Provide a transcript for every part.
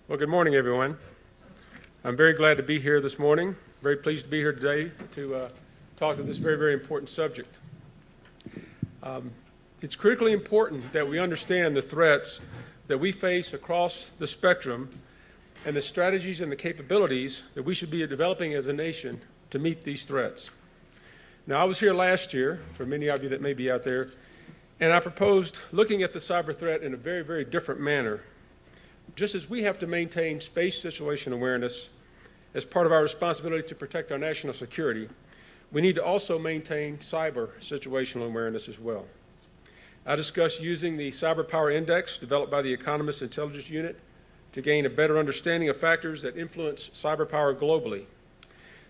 Well, good morning, everyone. I'm very glad to be here this morning. Very pleased to be here today to talk to this very, very important subject. It's critically important that we understand the threats that we face across the spectrum and the strategies and the capabilities that we should be developing as a nation to meet these threats. Now, I was here last year, for many of you that may be out there, and I proposed looking at the cyber threat in a very, very different manner. Just as we have to maintain space situation awareness as part of our responsibility to protect our national security, we need to also maintain cyber situational awareness as well. I discussed using the Cyber Power Index developed by the Economist Intelligence Unit to gain a better understanding of factors that influence cyber power globally.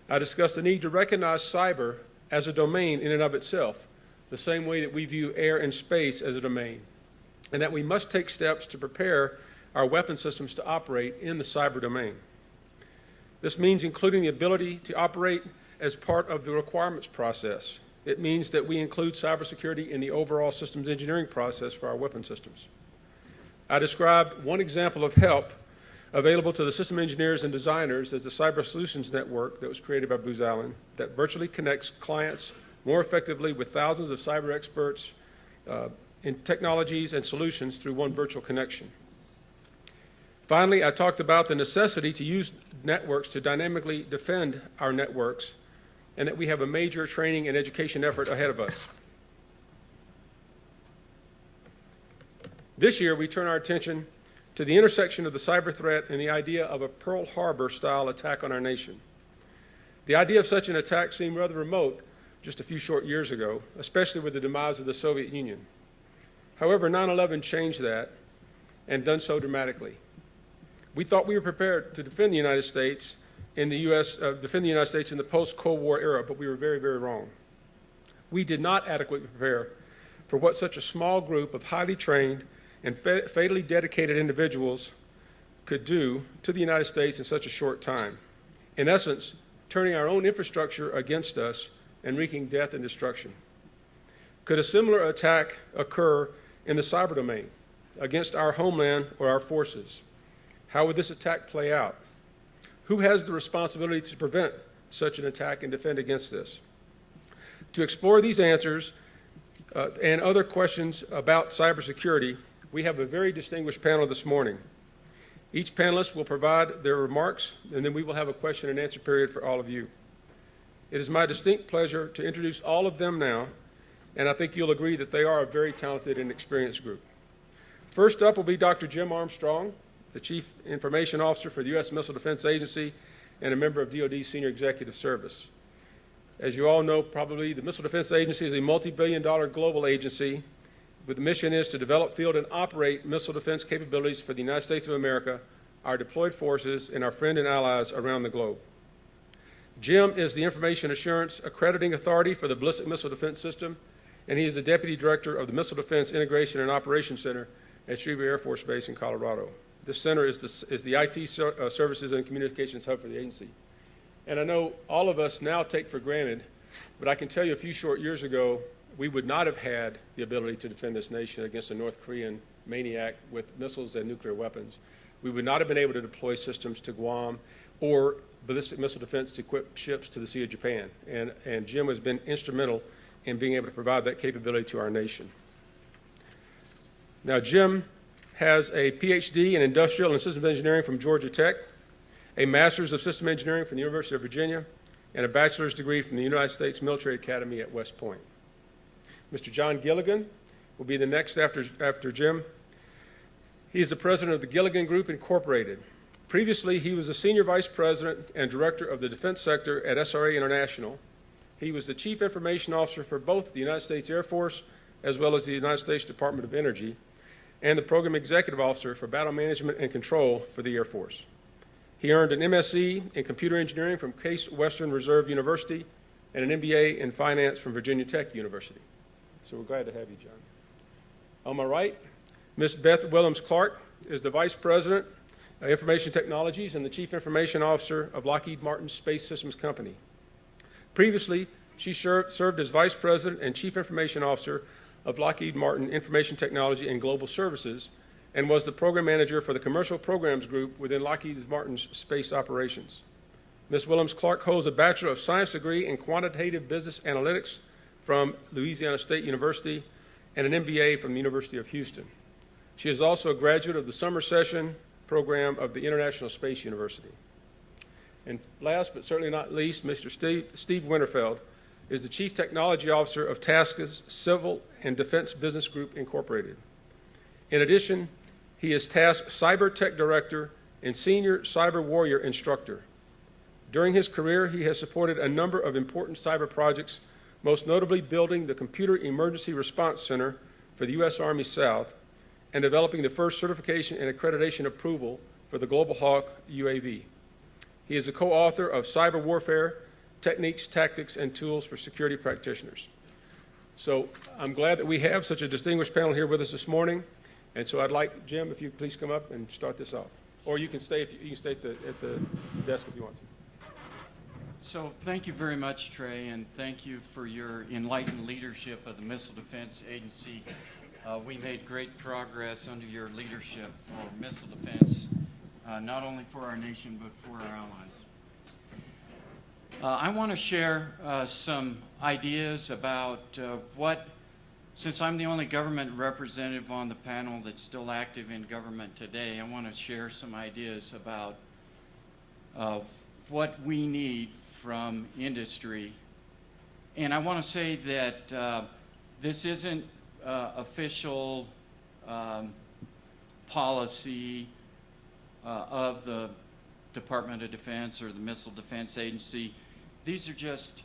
I discussed the need to recognize cyber as a domain in and of itself, the same way that we view air and space as a domain, and that we must take steps to prepare our weapon systems to operate in the cyber domain. This means including the ability to operate as part of the requirements process. It means that we include cybersecurity in the overall systems engineering process for our weapon systems. I described one example of help available to the system engineers and designers as the Cyber Solutions Network that was created by Booz that virtually connects clients more effectively with thousands of cyber experts in technologies and solutions through one virtual connection. Finally, I talked about the necessity to use networks to dynamically defend our networks and that we have a major training and education effort ahead of us. This year, we turn our attention to the intersection of the cyber threat and the idea of a Pearl Harbor-style attack on our nation. The idea of such an attack seemed rather remote just a few short years ago, especially with the demise of the Soviet Union. However, 9/11 changed that and done so dramatically. We thought we were prepared to defend the United States in the the post-Cold War era, but we were very, very wrong. We did not adequately prepare for what such a small group of highly trained and fatally dedicated individuals could do to the United States in such a short time. In essence, turning our own infrastructure against us and wreaking death and destruction. Could a similar attack occur in the cyber domain against our homeland or our forces? How would this attack play out? Who has the responsibility to prevent such an attack and defend against this? To explore these answers and other questions about cybersecurity, we have a very distinguished panel this morning. Each panelist will provide their remarks, and then we will have a question and answer period for all of you. It is my distinct pleasure to introduce all of them now, and I think you'll agree that they are a very talented and experienced group. First up will be Dr. Jim Armstrong, the Chief Information Officer for the U.S. Missile Defense Agency and a member of DoD's Senior Executive Service. As you all know, probably, the Missile Defense Agency is a multi-billion-dollar global agency with the mission is to develop, field, and operate missile defense capabilities for the United States of America, our deployed forces, and our friends and allies around the globe. Jim is the Information Assurance Accrediting Authority for the Ballistic Missile Defense System, and he is the Deputy Director of the Missile Defense Integration and Operations Center at Schriever Air Force Base in Colorado. This center is the IT services and communications hub for the agency. And I know all of us now take for granted, but I can tell you a few short years ago, we would not have had the ability to defend this nation against a North Korean maniac with missiles and nuclear weapons. We would not have been able to deploy systems to Guam or ballistic missile defense to equip ships to the Sea of Japan. And Jim has been instrumental in being able to provide that capability to our nation. Now, Jim has a Ph.D. in Industrial and Systems Engineering from Georgia Tech, a Master's of System Engineering from the University of Virginia, and a bachelor's degree from the United States Military Academy at West Point. Mr. John Gilligan will be the next after Jim. He is the president of the Gilligan Group, Incorporated. Previously, he was the Senior Vice President and Director of the Defense Sector at SRA International. He was the Chief Information Officer for both the United States Air Force as well as the United States Department of Energy, and the Program Executive Officer for Battle Management and Control for the Air Force. He earned an MSc in Computer Engineering from Case Western Reserve University and an MBA in Finance from Virginia Tech University. So we're glad to have you, John. On my right, Ms. Beth Wilems-Clark is the Vice President of Information Technologies and the Chief Information Officer of Lockheed Martin Space Systems Company. Previously, she served as Vice President and Chief Information Officer of Lockheed Martin Information Technology and Global Services and was the program manager for the Commercial Programs Group within Lockheed Martin's space operations. Ms. Wilems-Clark holds a Bachelor of Science degree in Quantitative Business Analytics from Louisiana State University and an MBA from the University of Houston. She is also a graduate of the summer session program of the International Space University. And last but certainly not least, Mr. Steve Winterfeld is the Chief Technology Officer of TASC's Civil and Defense Business Group, Incorporated. In addition, he is TASC Cyber Tech Director and Senior Cyber Warrior Instructor. During his career, he has supported a number of important cyber projects, most notably building the Computer Emergency Response Center for the U.S. Army South and developing the first certification and accreditation approval for the Global Hawk UAV. He is a co-author of Cyber Warfare, Techniques, Tactics, and Tools for Security Practitioners. So I'm glad that we have such a distinguished panel here with us this morning. And so I'd like, Jim, if you please come up and start this off. Or you can stay, at the desk if you want to. So thank you very much, Trey, and thank you for your enlightened leadership of the Missile Defense Agency. We made great progress under your leadership for missile defense, not only for our nation, but for our allies. I want to share some ideas about since I'm the only government representative on the panel that's still active in government today, I want to share some ideas about what we need from industry. And I want to say that this isn't official policy of the Department of Defense or the Missile Defense Agency. These are just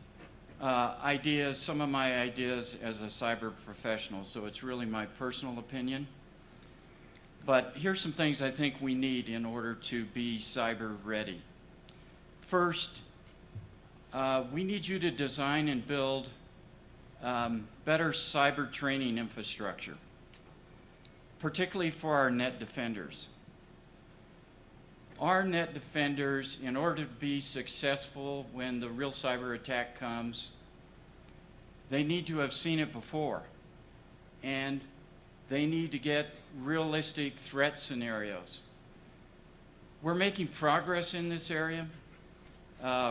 ideas, some of my ideas as a cyber professional, so it's really my personal opinion. But here's some things I think we need in order to be cyber ready. First, we need you to design and build better cyber training infrastructure, particularly for our net defenders. Our net defenders, in order to be successful when the real cyber attack comes, they need to have seen it before, and they need to get realistic threat scenarios. We're making progress in this area.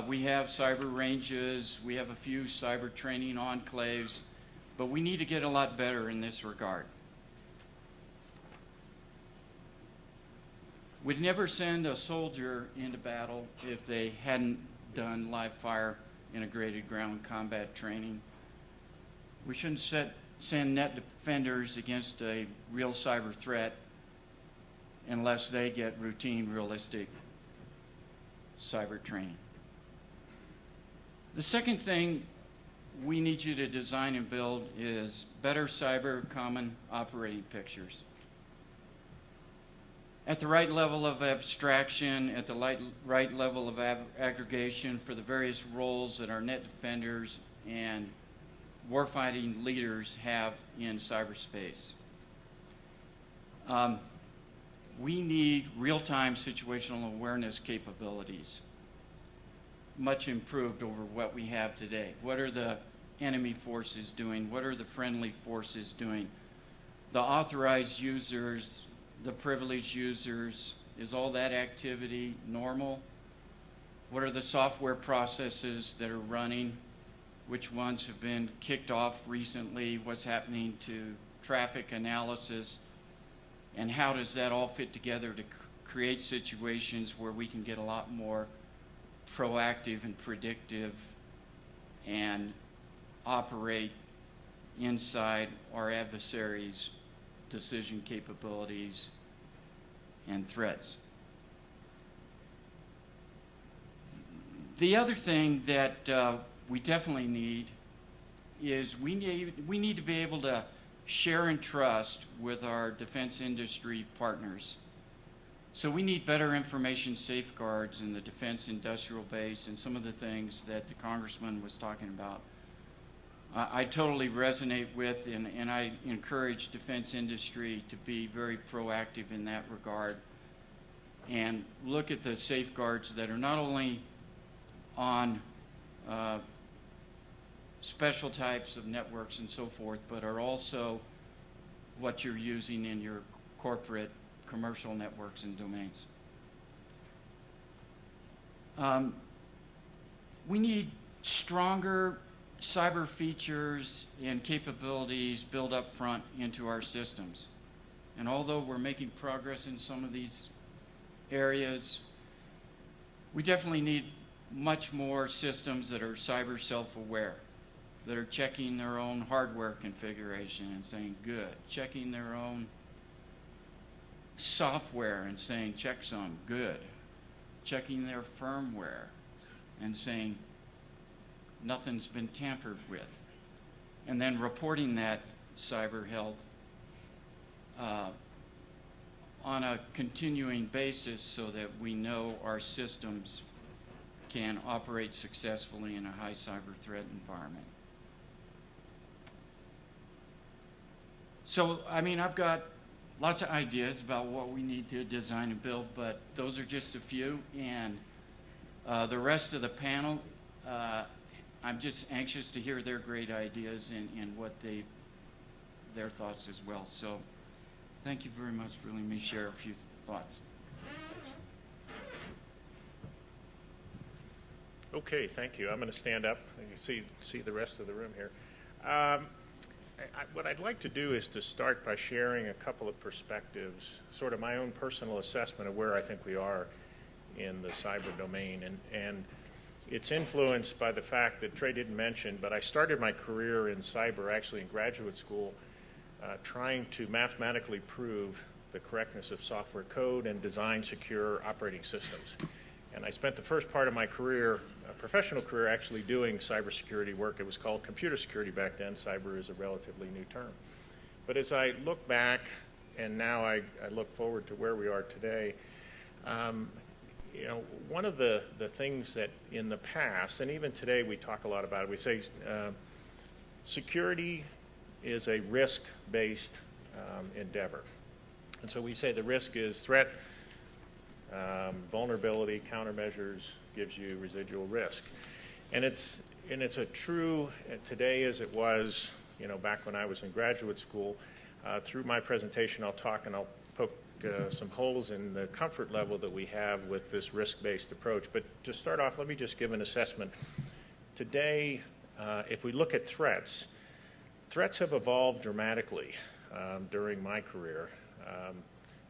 We have cyber ranges, we have a few cyber training enclaves, but we need to get a lot better in this regard. We'd never send a soldier into battle if they hadn't done live fire integrated ground combat training. We shouldn't send net defenders against a real cyber threat unless they get routine, realistic cyber training. The second thing we need you to design and build is better cyber common operating pictures. At the right level of abstraction, at the right level of aggregation for the various roles that our net defenders and warfighting leaders have in cyberspace. We need real-time situational awareness capabilities, much improved over what we have today. What are the enemy forces doing? What are the friendly forces doing? The authorized users, the privileged users, is all that activity normal? What are the software processes that are running? Which ones have been kicked off recently? What's happening to traffic analysis? And how does that all fit together to create situations where we can get a lot more proactive and predictive and operate inside our adversaries' decision capabilities and threats. The other thing that we definitely need is we need to be able to share and trust with our defense industry partners. So we need better information safeguards in the defense industrial base and some of the things that the Congressman was talking about. I totally resonate with and I encourage defense industry to be very proactive in that regard and look at the safeguards that are not only on special types of networks and so forth, but are also what you're using in your corporate commercial networks and domains. We need stronger cyber features and capabilities built up front into our systems. And although we're making progress in some of these areas, we definitely need much more systems that are cyber self-aware, that are checking their own hardware configuration and saying good, checking their own software and saying checksum, good, checking their firmware and saying nothing's been tampered with, and then reporting that cyber health on a continuing basis so that we know our systems can operate successfully in a high cyber threat environment. So, I mean, I've got lots of ideas about what we need to design and build, but those are just a few, and the rest of the panel, I'm just anxious to hear their great ideas and what their thoughts as well. So thank you very much for letting me share a few thoughts. Okay, thank you. I'm going to stand up. You can see the rest of the room here. What I'd like to do is to start by sharing a couple of perspectives, sort of my own personal assessment of where I think we are in the cyber domain. And it's influenced by the fact that Trey didn't mention, but I started my career in cyber actually in graduate school trying to mathematically prove the correctness of software code and design secure operating systems. And I spent the first part of my career, professional career, actually doing cybersecurity work. It was called computer security back then. Cyber is a relatively new term. But as I look back, and now I look forward to where we are today, you know, one of the things that in the past, and even today we talk a lot about it, we say security is a risk-based endeavor. And so we say the risk is threat, vulnerability, countermeasures gives you residual risk. And it's a true, today as it was, you know, back when I was in graduate school. Through my presentation I'll talk and I'll poke some holes in the comfort level that we have with this risk-based approach. But to start off, let me just give an assessment. Today, if we look at threats have evolved dramatically during my career.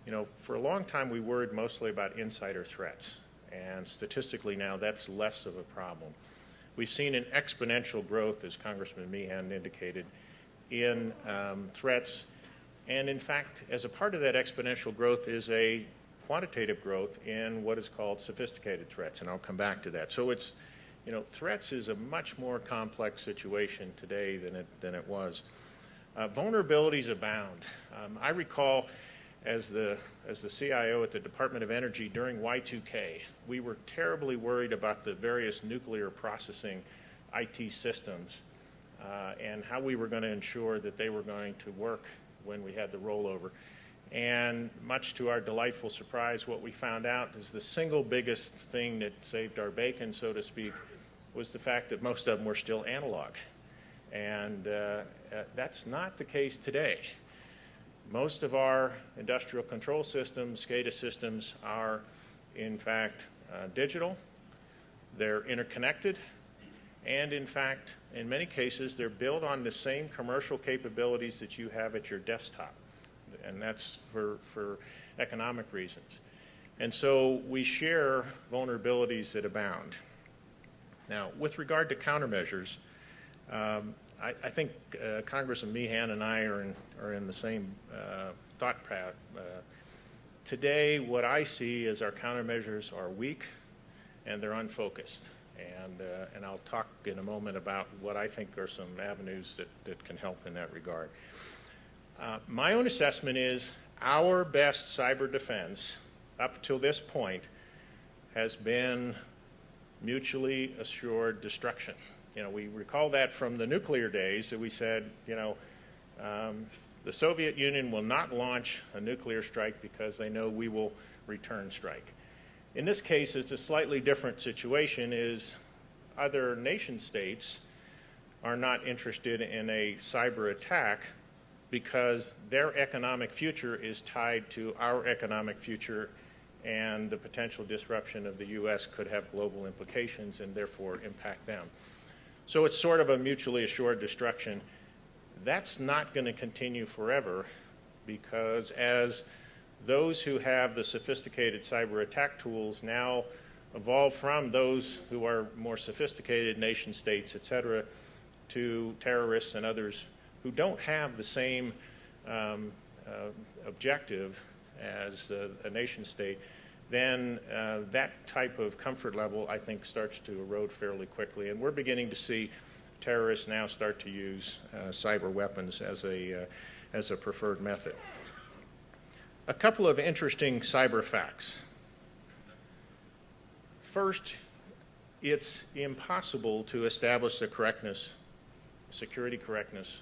You know, for a long time we worried mostly about insider threats, and statistically now that's less of a problem. We've seen an exponential growth, as Congressman Meehan indicated, in threats, and in fact, as a part of that exponential growth is a quantitative growth in what is called sophisticated threats, and I'll come back to that. So it's, you know, threats is a much more complex situation today than it was. Vulnerabilities abound. I recall as the CIO at the Department of Energy during Y2K, we were terribly worried about the various nuclear processing IT systems and how we were going to ensure that they were going to work when we had the rollover. And much to our delightful surprise, what we found out is the single biggest thing that saved our bacon, so to speak, was the fact that most of them were still analog. And that's not the case today. Most of our industrial control systems, SCADA systems, are in fact digital, they're interconnected, and in fact, in many cases, they're built on the same commercial capabilities that you have at your desktop, and that's for economic reasons. And so we share vulnerabilities that abound. Now, with regard to countermeasures, I think Congressman Meehan and I are in the same thought path. Today, what I see is our countermeasures are weak and they're unfocused. And I'll talk in a moment about what I think are some avenues that can help in that regard. My own assessment is our best cyber defense up till this point has been mutually assured destruction. You know, we recall that from the nuclear days that we said, you know, the Soviet Union will not launch a nuclear strike because they know we will return strike. In this case, it's a slightly different situation, is other nation states are not interested in a cyber attack, because their economic future is tied to our economic future, and the potential disruption of the U.S. could have global implications and therefore impact them. So it's sort of a mutually assured destruction. That's not going to continue forever, because as those who have the sophisticated cyber attack tools now evolve from those who are more sophisticated nation states, et cetera, to terrorists and others who don't have the same objective as a nation state, then that type of comfort level, I think, starts to erode fairly quickly. And we're beginning to see terrorists now start to use cyber weapons as a preferred method. A couple of interesting cyber facts. First, it's impossible to establish the correctness, security correctness,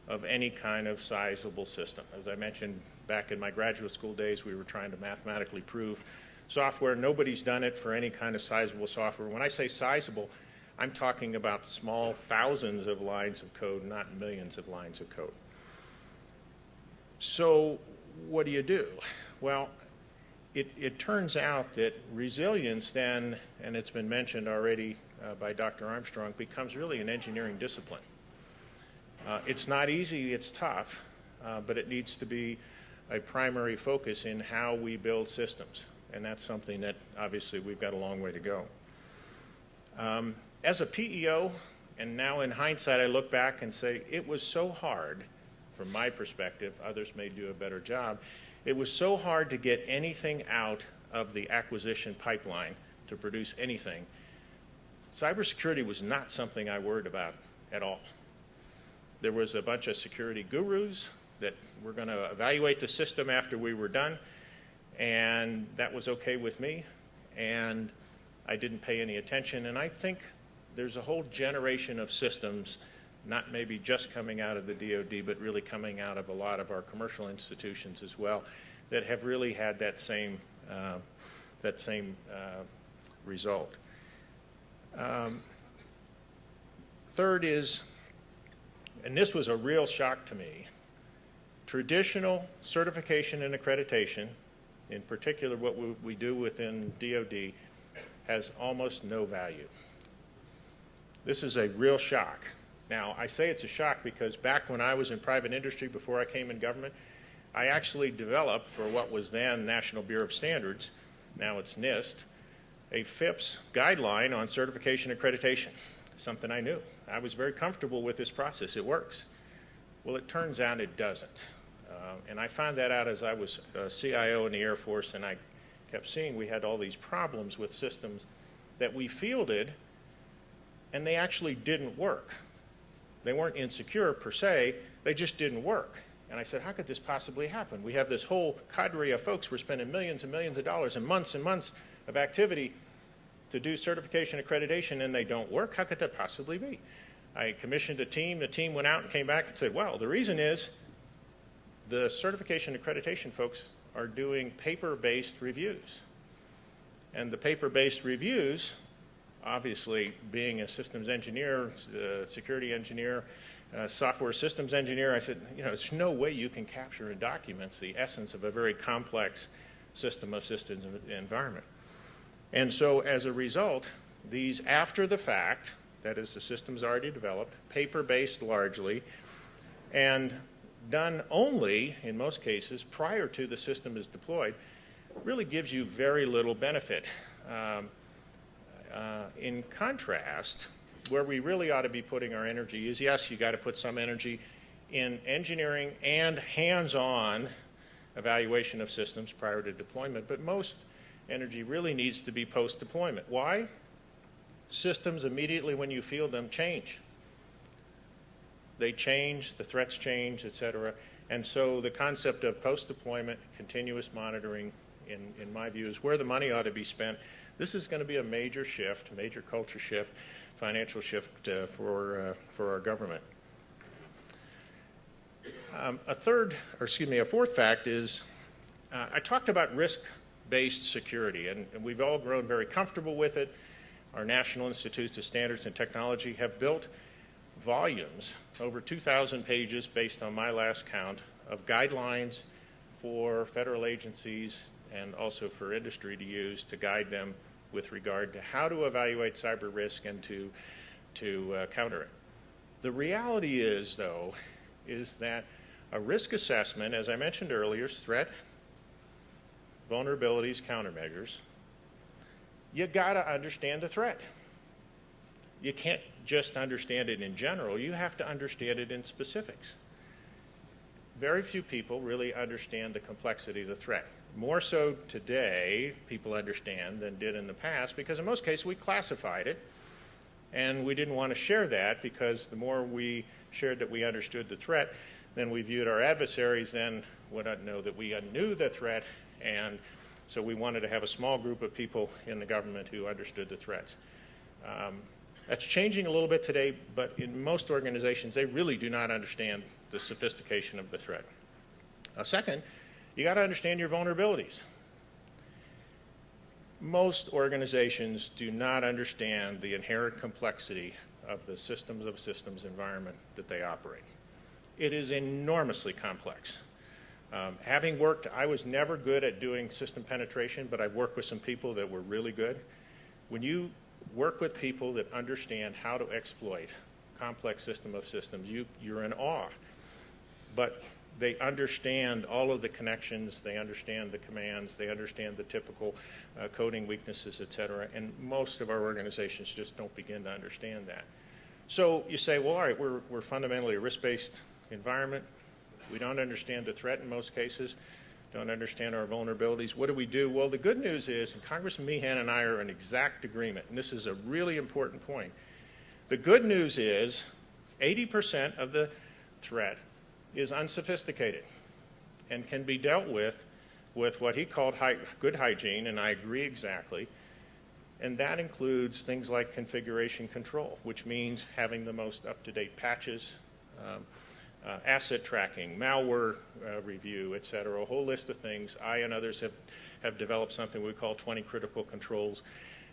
of any kind of sizable system. As I mentioned, back in my graduate school days, we were trying to mathematically prove software. Nobody's done it for any kind of sizable software. When I say sizable, I'm talking about small thousands of lines of code, not millions of lines of code. So what do? Well, it turns out that resilience then, and it's been mentioned already by Dr. Armstrong, becomes really an engineering discipline. It's not easy, it's tough, but it needs to be a primary focus in how we build systems. And that's something that obviously we've got a long way to go. As a PEO, and now in hindsight I look back and say it was so hard, from my perspective, others may do a better job, it was so hard to get anything out of the acquisition pipeline to produce anything. Cybersecurity was not something I worried about at all. There was a bunch of security gurus that were going to evaluate the system after we were done, and that was okay with me, and I didn't pay any attention. And I think there's a whole generation of systems, not maybe just coming out of the DoD, but really coming out of a lot of our commercial institutions as well, that have really had that same result. Third is, and this was a real shock to me, traditional certification and accreditation, in particular what we do within DoD, has almost no value. This is a real shock. Now, I say it's a shock because back when I was in private industry, before I came in government, I actually developed for what was then National Bureau of Standards, now it's NIST, a FIPS guideline on certification accreditation, something I knew. I was very comfortable with this process. It works. Well, it turns out it doesn't. And I found that out as I was a CIO in the Air Force, and I kept seeing we had all these problems with systems that we fielded, and they actually didn't work. They weren't insecure per se, they just didn't work. And I said, how could this possibly happen? We have this whole cadre of folks, we're spending millions and millions of dollars and months of activity to do certification accreditation, and they don't work. How could that possibly be? I commissioned a team. The team went out and came back and said, well, the reason is the certification accreditation folks are doing paper-based reviews. And the paper-based reviews, obviously being a systems engineer, security engineer, software systems engineer, I said, you know, there's no way you can capture in documents the essence of a very complex system of systems environment. And so as a result, these after the fact, that is the systems already developed, paper-based largely, and done only, in most cases, prior to the system is deployed, really gives you very little benefit. In contrast, where we really ought to be putting our energy is, yes, you got to put some energy in engineering and hands-on evaluation of systems prior to deployment, but most energy really needs to be post-deployment. Why? Systems immediately when you field them change. They change, the threats change, et cetera. And so the concept of post-deployment, continuous monitoring, in my view, is where the money ought to be spent. This is going to be a major shift, major culture shift, financial shift for our government. A fourth fact is, I talked about risk-based security, and we've all grown very comfortable with it. Our national institutes of standards and technology have built volumes, over 2,000 pages based on my last count, of guidelines for federal agencies and also for industry to use to guide them with regard to how to evaluate cyber risk and to counter it. The reality is, though, is that a risk assessment, as I mentioned earlier, is threat, vulnerabilities, countermeasures. You got to understand the threat. You can't just understand it in general. You have to understand it in specifics. Very few people really understand the complexity of the threat. More so today, people understand than did in the past, because in most cases we classified it, and we didn't want to share that, because the more we shared that we understood the threat, then we viewed our adversaries then would not know that we knew the threat, and so we wanted to have a small group of people in the government who understood the threats. That's changing a little bit today, but in most organizations, they really do not understand the sophistication of the threat. Second, you got to understand your vulnerabilities. Most organizations do not understand the inherent complexity of the systems of systems environment that they operate. It is enormously complex. Having worked, I was never good at doing system penetration, but I've worked with some people that were really good. When you work with people that understand how to exploit complex system of systems, you're in awe. But they understand all of the connections, they understand the commands, they understand the typical coding weaknesses, et cetera, and most of our organizations just don't begin to understand that. So you say, well, all right, we're fundamentally a risk-based environment. We don't understand the threat in most cases, don't understand our vulnerabilities. What do we do? Well, the good news is, and Congressman Meehan and I are in exact agreement, and this is a really important point. The good news is 80% of the threat is unsophisticated and can be dealt with what he called good hygiene, and I agree exactly. And that includes things like configuration control, which means having the most up-to-date patches, asset tracking, malware review, et cetera, a whole list of things. I and others have developed something we call 20 critical controls,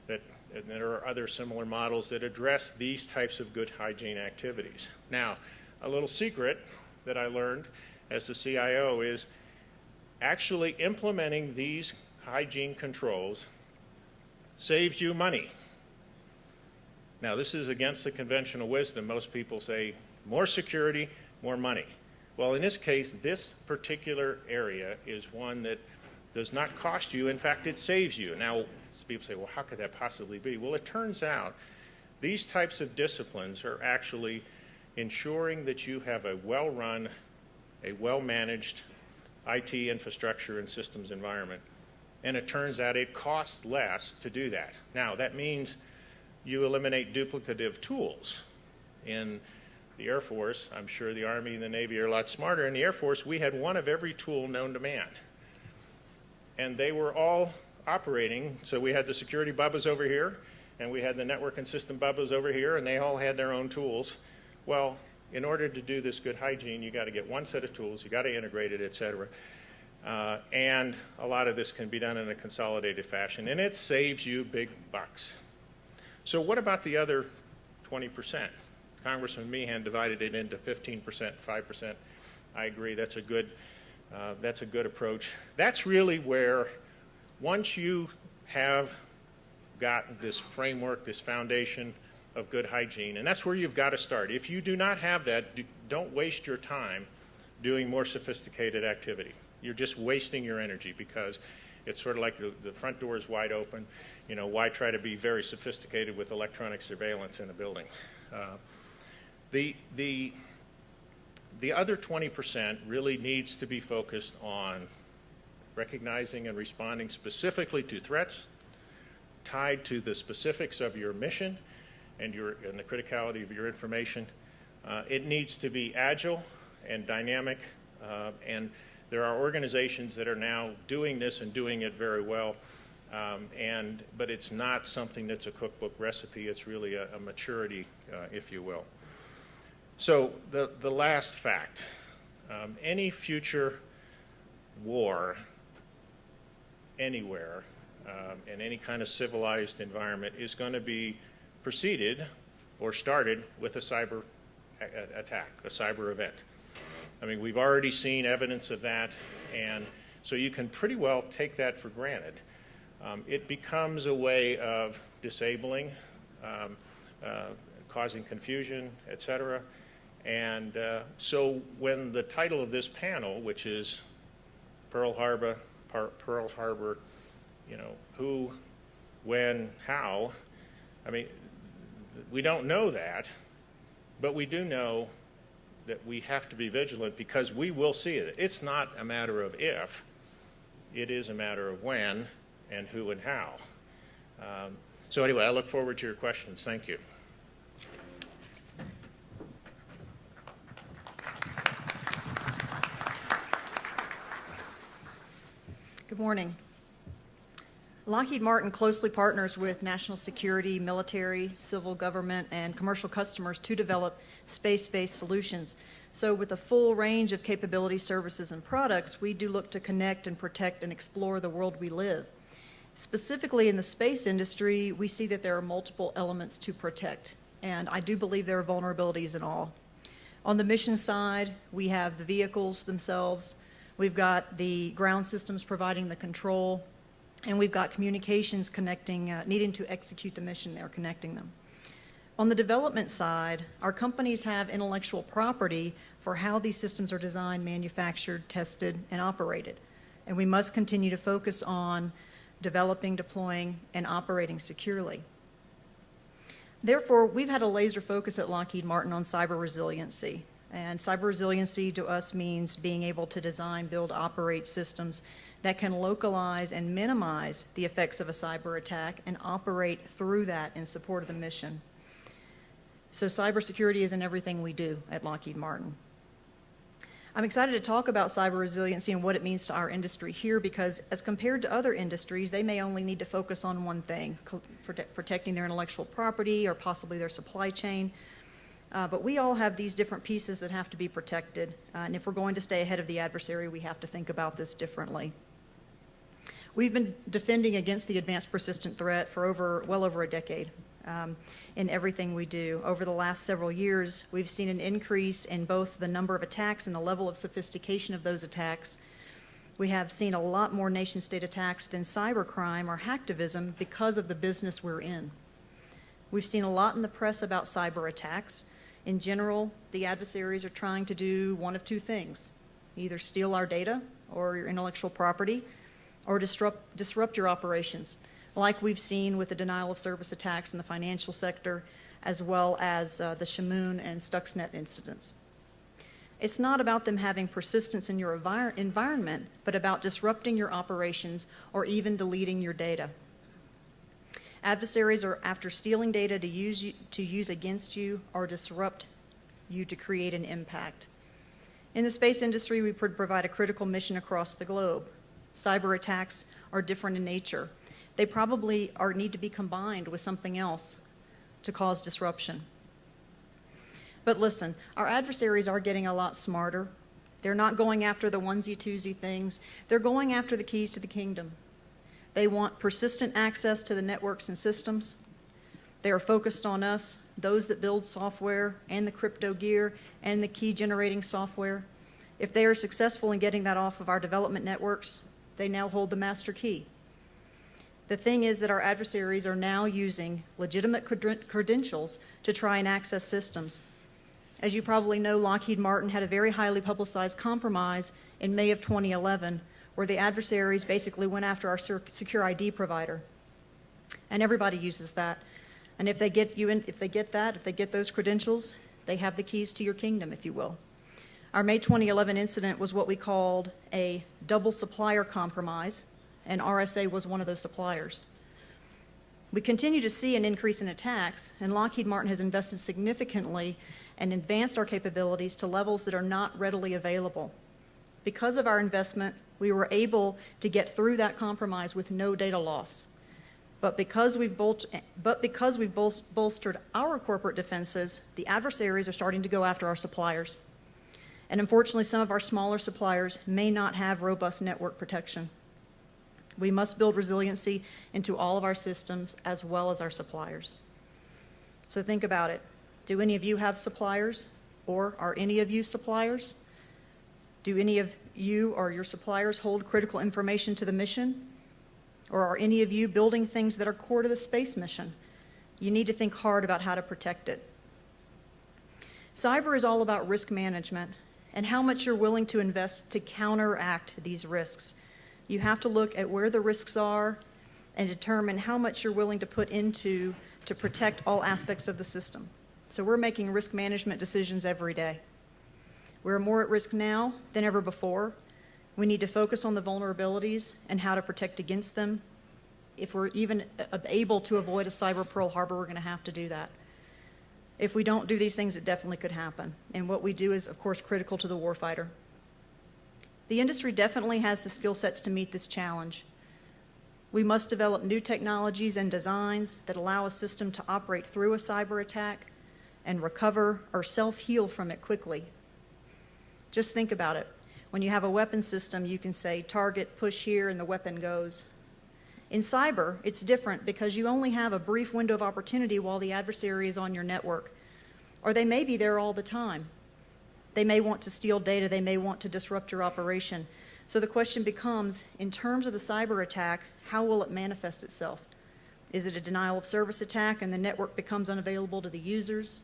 and there are other similar models that address these types of good hygiene activities. Now, a little secret that I learned as the CIO is actually implementing these hygiene controls saves you money. Now, this is against the conventional wisdom. Most people say more security, more money. Well, in this case, this particular area is one that does not cost you. In fact, it saves you. Now, people say, well, how could that possibly be? Well, it turns out these types of disciplines are actually ensuring that you have a well-run, a well-managed IT infrastructure and systems environment. And it turns out it costs less to do that. Now, that means you eliminate duplicative tools. In the Air Force, I'm sure the Army and the Navy are a lot smarter. In the Air Force, we had one of every tool known to man. And they were all operating. So we had the security bubbas over here, and we had the network and system bubbas over here, and they all had their own tools. Well, in order to do this good hygiene, you got to get one set of tools, you got to integrate it, et cetera. And a lot of this can be done in a consolidated fashion, and it saves you big bucks. So what about the other 20%? Congressman Meehan divided it into 15%, 5%. I agree, that's a good approach. That's really where, once you have got this framework, this foundation of good hygiene, and that's where you've got to start. If you do not have that, don't waste your time doing more sophisticated activity. You're just wasting your energy, because it's sort of like the front door is wide open. You know, why try to be very sophisticated with electronic surveillance in a building? The other 20% really needs to be focused on recognizing and responding specifically to threats tied to the specifics of your mission and the criticality of your information. It needs to be agile and dynamic, and there are organizations that are now doing this and doing it very well, but it's not something that's a cookbook recipe. It's really a maturity, if you will. So the last fact, any future war anywhere in any kind of civilized environment is going to be preceded or started with a cyber attack, a cyber event. I mean, we've already seen evidence of that, and so you can pretty well take that for granted. It becomes a way of disabling, causing confusion, et cetera. And so when the title of this panel, which is Pearl Harbor, you know, who, when, how, I mean, we don't know that, but we do know that we have to be vigilant because we will see it. It's not a matter of if, it is a matter of when and who and how. So anyway, I look forward to your questions. Thank you. Good morning. Lockheed Martin closely partners with national security, military, civil government, and commercial customers to develop space-based solutions. So with a full range of capabilities, services, and products, we do look to connect and protect and explore the world we live. Specifically in the space industry, we see that there are multiple elements to protect, and I do believe there are vulnerabilities in all. On the mission side, we have the vehicles themselves, we've got the ground systems providing the control, and we've got communications connecting, needing to execute the mission they're connecting them. On the development side, our companies have intellectual property for how these systems are designed, manufactured, tested, and operated. And we must continue to focus on developing, deploying, and operating securely. Therefore, we've had a laser focus at Lockheed Martin on cyber resiliency. And cyber resiliency to us means being able to design, build, operate systems that can localize and minimize the effects of a cyber attack and operate through that in support of the mission. So cybersecurity is in everything we do at Lockheed Martin. I'm excited to talk about cyber resiliency and what it means to our industry here because as compared to other industries, they may only need to focus on one thing, protecting their intellectual property or possibly their supply chain. But we all have these different pieces that have to be protected. And if we're going to stay ahead of the adversary, we have to think about this differently. We've been defending against the advanced persistent threat for well over a decade in everything we do. Over the last several years, we've seen an increase in both the number of attacks and the level of sophistication of those attacks. We have seen a lot more nation-state attacks than cybercrime or hacktivism because of the business we're in. We've seen a lot in the press about cyber attacks. In general, the adversaries are trying to do one of two things, either steal our data or your intellectual property, or disrupt your operations, like we've seen with the denial of service attacks in the financial sector, as well as the Shamoon and Stuxnet incidents. It's not about them having persistence in your environment, but about disrupting your operations or even deleting your data. Adversaries are after stealing data to use against you or disrupt you to create an impact. In the space industry, we provide a critical mission across the globe. Cyber attacks are different in nature. They probably need to be combined with something else to cause disruption. But listen, our adversaries are getting a lot smarter. They're not going after the onesie-twosie things. They're going after the keys to the kingdom. They want persistent access to the networks and systems. They are focused on us, those that build software and the crypto gear and the key generating software. If they are successful in getting that off of our development networks, they now hold the master key. The thing is that our adversaries are now using legitimate credentials to try and access systems. As you probably know, Lockheed Martin had a very highly publicized compromise in May of 2011 where the adversaries basically went after our secure ID provider. And everybody uses that. And if they get those credentials, they have the keys to your kingdom, if you will. Our May 2011 incident was what we called a double supplier compromise, and RSA was one of those suppliers. We continue to see an increase in attacks, and Lockheed Martin has invested significantly and advanced our capabilities to levels that are not readily available. Because of our investment, we were able to get through that compromise with no data loss. But because we've bolstered our corporate defenses, the adversaries are starting to go after our suppliers. And unfortunately, some of our smaller suppliers may not have robust network protection. We must build resiliency into all of our systems as well as our suppliers. So think about it. Do any of you have suppliers? Or are any of you suppliers? Do any of you or your suppliers hold critical information to the mission? Or are any of you building things that are core to the space mission? You need to think hard about how to protect it. Cyber is all about risk management and how much you're willing to invest to counteract these risks. You have to look at where the risks are and determine how much you're willing to put into to protect all aspects of the system. So we're making risk management decisions every day. We're more at risk now than ever before. We need to focus on the vulnerabilities and how to protect against them. If we're even able to avoid a cyber Pearl Harbor, we're going to have to do that. If we don't do these things, it definitely could happen. And what we do is, of course, critical to the warfighter. The industry definitely has the skill sets to meet this challenge. We must develop new technologies and designs that allow a system to operate through a cyber attack and recover or self-heal from it quickly. Just think about it. When you have a weapon system, you can say, target, push here, and the weapon goes. In cyber, it's different because you only have a brief window of opportunity while the adversary is on your network. Or they may be there all the time. They may want to steal data. They may want to disrupt your operation. So the question becomes, in terms of the cyber attack, how will it manifest itself? Is it a denial of service attack and the network becomes unavailable to the users?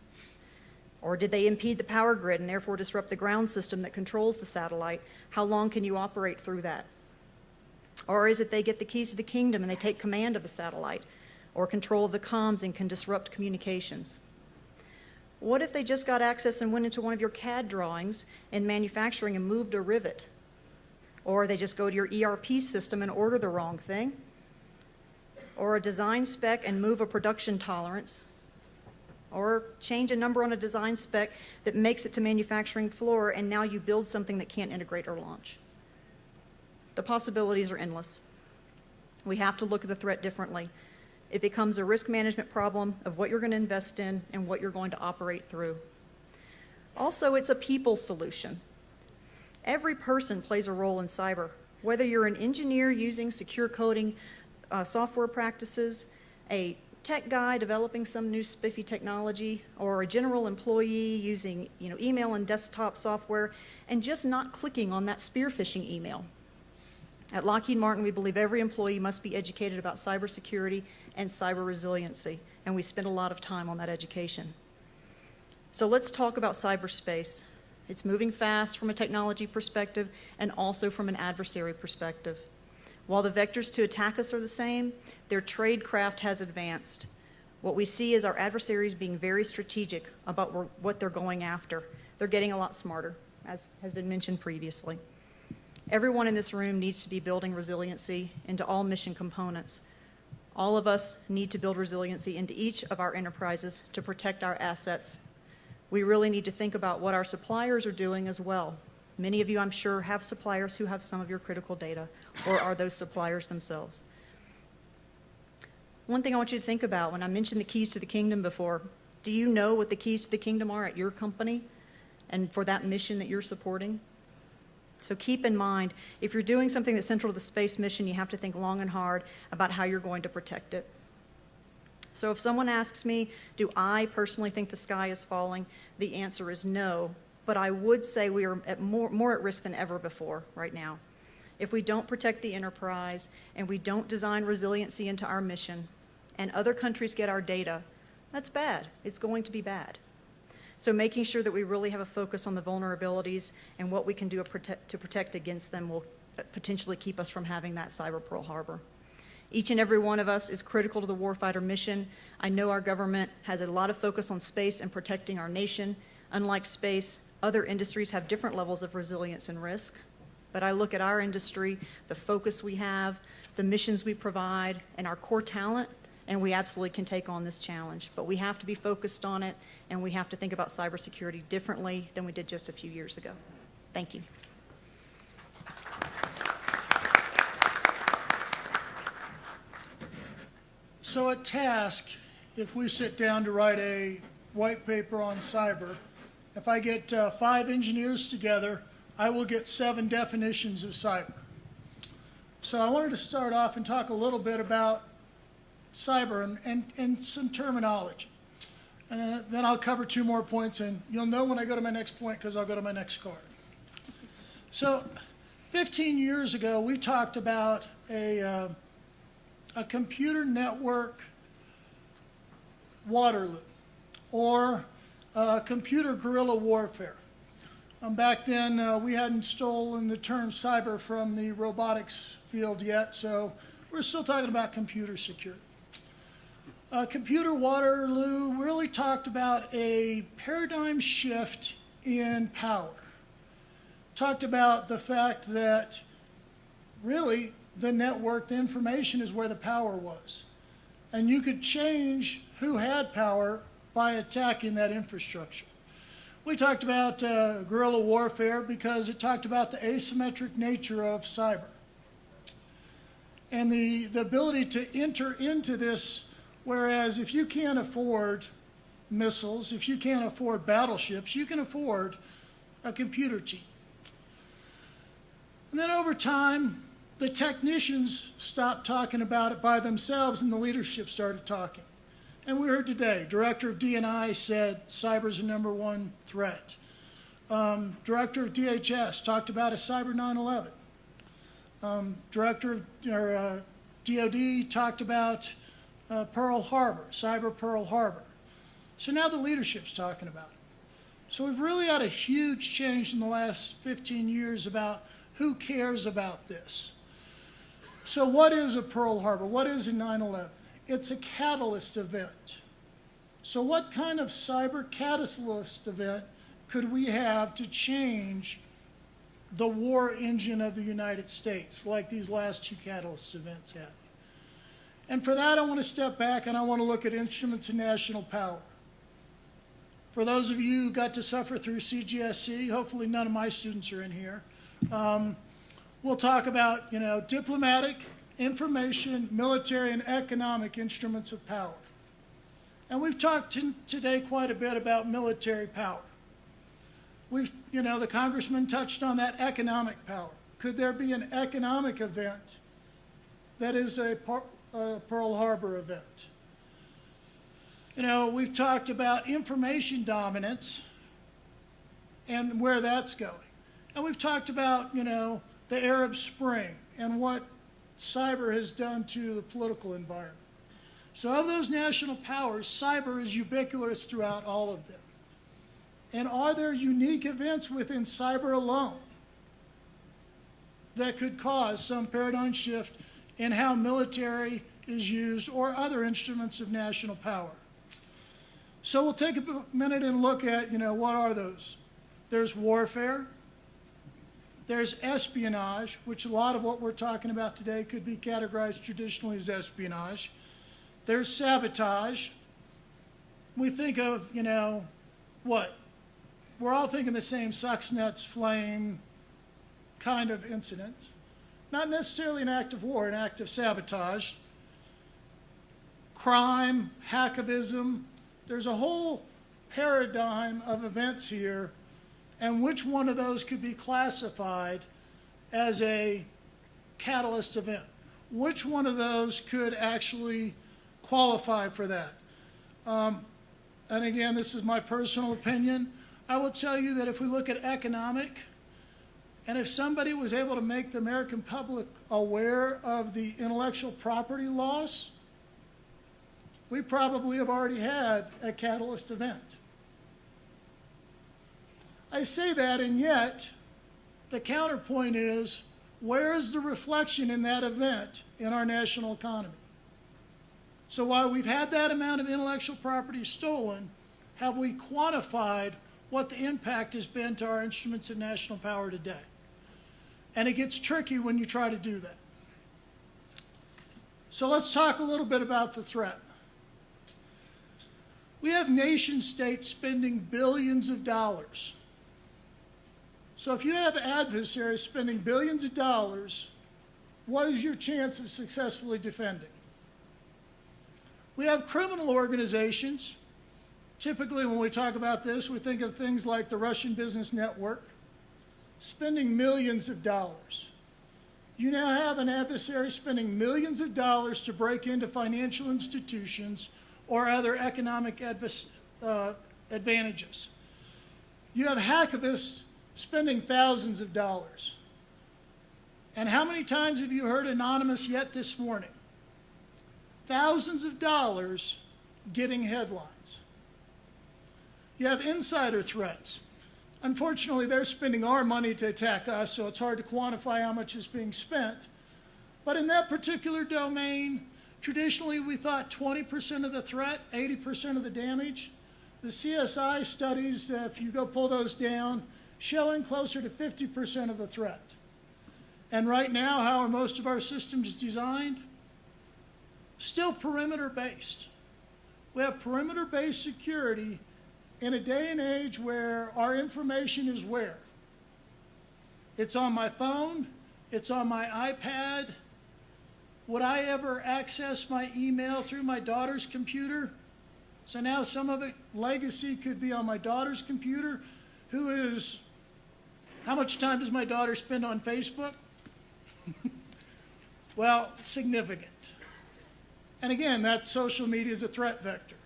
Or did they impede the power grid and therefore disrupt the ground system that controls the satellite? How long can you operate through that? Or is it they get the keys to the kingdom and they take command of the satellite or control of the comms and can disrupt communications? What if they just got access and went into one of your CAD drawings in manufacturing and moved a rivet? Or they just go to your ERP system and order the wrong thing? Or a design spec and move a production tolerance? Or change a number on a design spec that makes it to manufacturing floor and now you build something that can't integrate or launch? The possibilities are endless. We have to look at the threat differently. It becomes a risk management problem of what you're going to invest in and what you're going to operate through. Also, it's a people solution. Every person plays a role in cyber. Whether you're an engineer using secure coding software practices, a tech guy developing some new spiffy technology, or a general employee using email and desktop software and just not clicking on that spear phishing email. At Lockheed Martin, we believe every employee must be educated about cybersecurity and cyber resiliency, and we spend a lot of time on that education. So let's talk about cyberspace. It's moving fast from a technology perspective and also from an adversary perspective. While the vectors to attack us are the same, their tradecraft has advanced. What we see is our adversaries being very strategic about what they're going after. They're getting a lot smarter, as has been mentioned previously. Everyone in this room needs to be building resiliency into all mission components. All of us need to build resiliency into each of our enterprises to protect our assets. We really need to think about what our suppliers are doing as well. Many of you, I'm sure, have suppliers who have some of your critical data, or are those suppliers themselves. One thing I want you to think about, when I mentioned the keys to the kingdom before, do you know what the keys to the kingdom are at your company and for that mission that you're supporting? So keep in mind, if you're doing something that's central to the space mission, you have to think long and hard about how you're going to protect it. So if someone asks me, do I personally think the sky is falling? The answer is no, but I would say we are more at risk than ever before right now. If we don't protect the enterprise and we don't design resiliency into our mission and other countries get our data, that's bad. It's going to be bad. So making sure that we really have a focus on the vulnerabilities and what we can do to protect against them will potentially keep us from having that cyber Pearl Harbor. Each and every one of us is critical to the warfighter mission. I know our government has a lot of focus on space and protecting our nation. Unlike space, other industries have different levels of resilience and risk. But I look at our industry, the focus we have, the missions we provide, and our core talent, and we absolutely can take on this challenge. But we have to be focused on it, and we have to think about cybersecurity differently than we did just a few years ago. Thank you. So at TASC, if we sit down to write a white paper on cyber, if I get 5 engineers together, I will get 7 definitions of cyber. So I wanted to start off and talk a little bit about cyber and some terminology. And then I'll cover 2 more points, and you'll know when I go to my next point because I'll go to my next card. So 15 years ago, we talked about a computer network Waterloo, or computer guerrilla warfare. Back then, we hadn't stolen the term cyber from the robotics field yet, so we're still talking about computer security. Computer Waterloo really talked about a paradigm shift in power. Talked about the fact that really the network, the information is where the power was. And you could change who had power by attacking that infrastructure. We talked about guerrilla warfare because it talked about the asymmetric nature of cyber. And the ability to enter into this, whereas if you can't afford missiles, if you can't afford battleships, you can afford a computer team. And then over time, the technicians stopped talking about it by themselves and the leadership started talking. And we heard today, Director of D&I said cyber's the #1 threat. Director of DHS talked about a cyber 9/11. Director of DOD talked about Pearl Harbor, cyber Pearl Harbor. So now the leadership's talking about it. So we've really had a huge change in the last 15 years about who cares about this. So what is a Pearl Harbor? What is a 9/11? It's a catalyst event. So what kind of cyber catalyst event could we have to change the war engine of the United States, like these last 2 catalyst events have? And for that, I want to step back and I want to look at instruments of national power. For those of you who got to suffer through CGSC, hopefully none of my students are in here, we'll talk about, diplomatic, information, military, and economic instruments of power. And we've talked today quite a bit about military power. The congressman touched on that economic power. Could there be an economic event that is a Pearl Harbor event? We've talked about information dominance and where that's going. And we've talked about, the Arab Spring and what cyber has done to the political environment. So of those national powers, cyber is ubiquitous throughout all of them. And are there unique events within cyber alone that could cause some paradigm shift in how military is used or other instruments of national power? So we'll take a minute and look at, what are those? There's warfare. There's espionage, which a lot of what we're talking about today could be categorized traditionally as espionage. There's sabotage. We think of, what? We're all thinking the same Stuxnet's flame kind of incident. Not necessarily an act of war, an act of sabotage. Crime, hacktivism. There's a whole paradigm of events here, and which one of those could be classified as a catalyst event? Which one of those could actually qualify for that? And again, this is my personal opinion. I will tell you that if we look at economic, and if somebody was able to make the American public aware of the intellectual property loss, we probably have already had a catalyst event. I say that, and yet the counterpoint is, where is the reflection in that event in our national economy? So while we've had that amount of intellectual property stolen, have we quantified what the impact has been to our instruments of national power today? And it gets tricky when you try to do that. So let's talk a little bit about the threat. We have nation states spending billions of dollars. So if you have adversaries spending billions of dollars, what is your chance of successfully defending? We have criminal organizations. Typically, when we talk about this, we think of things like the Russian business network, spending millions of dollars. You now have an adversary spending millions of dollars to break into financial institutions or other economic advantages. You have hacktivists spending thousands of dollars. And how many times have you heard anonymous yet this morning? Thousands of dollars getting headlines. You have insider threats. Unfortunately, they're spending our money to attack us, so it's hard to quantify how much is being spent. But in that particular domain, traditionally we thought 20% of the threat, 80% of the damage. The CSI studies, if you go pull those down, showing closer to 50% of the threat. And right now, how are most of our systems designed? Still perimeter-based. We have perimeter-based security in a day and age where our information is where? It's on my phone, it's on my iPad. Would I ever access my email through my daughter's computer? So now some of it, legacy, could be on my daughter's computer. How much time does my daughter spend on Facebook? Well, significant. And again, that social media is a threat vector.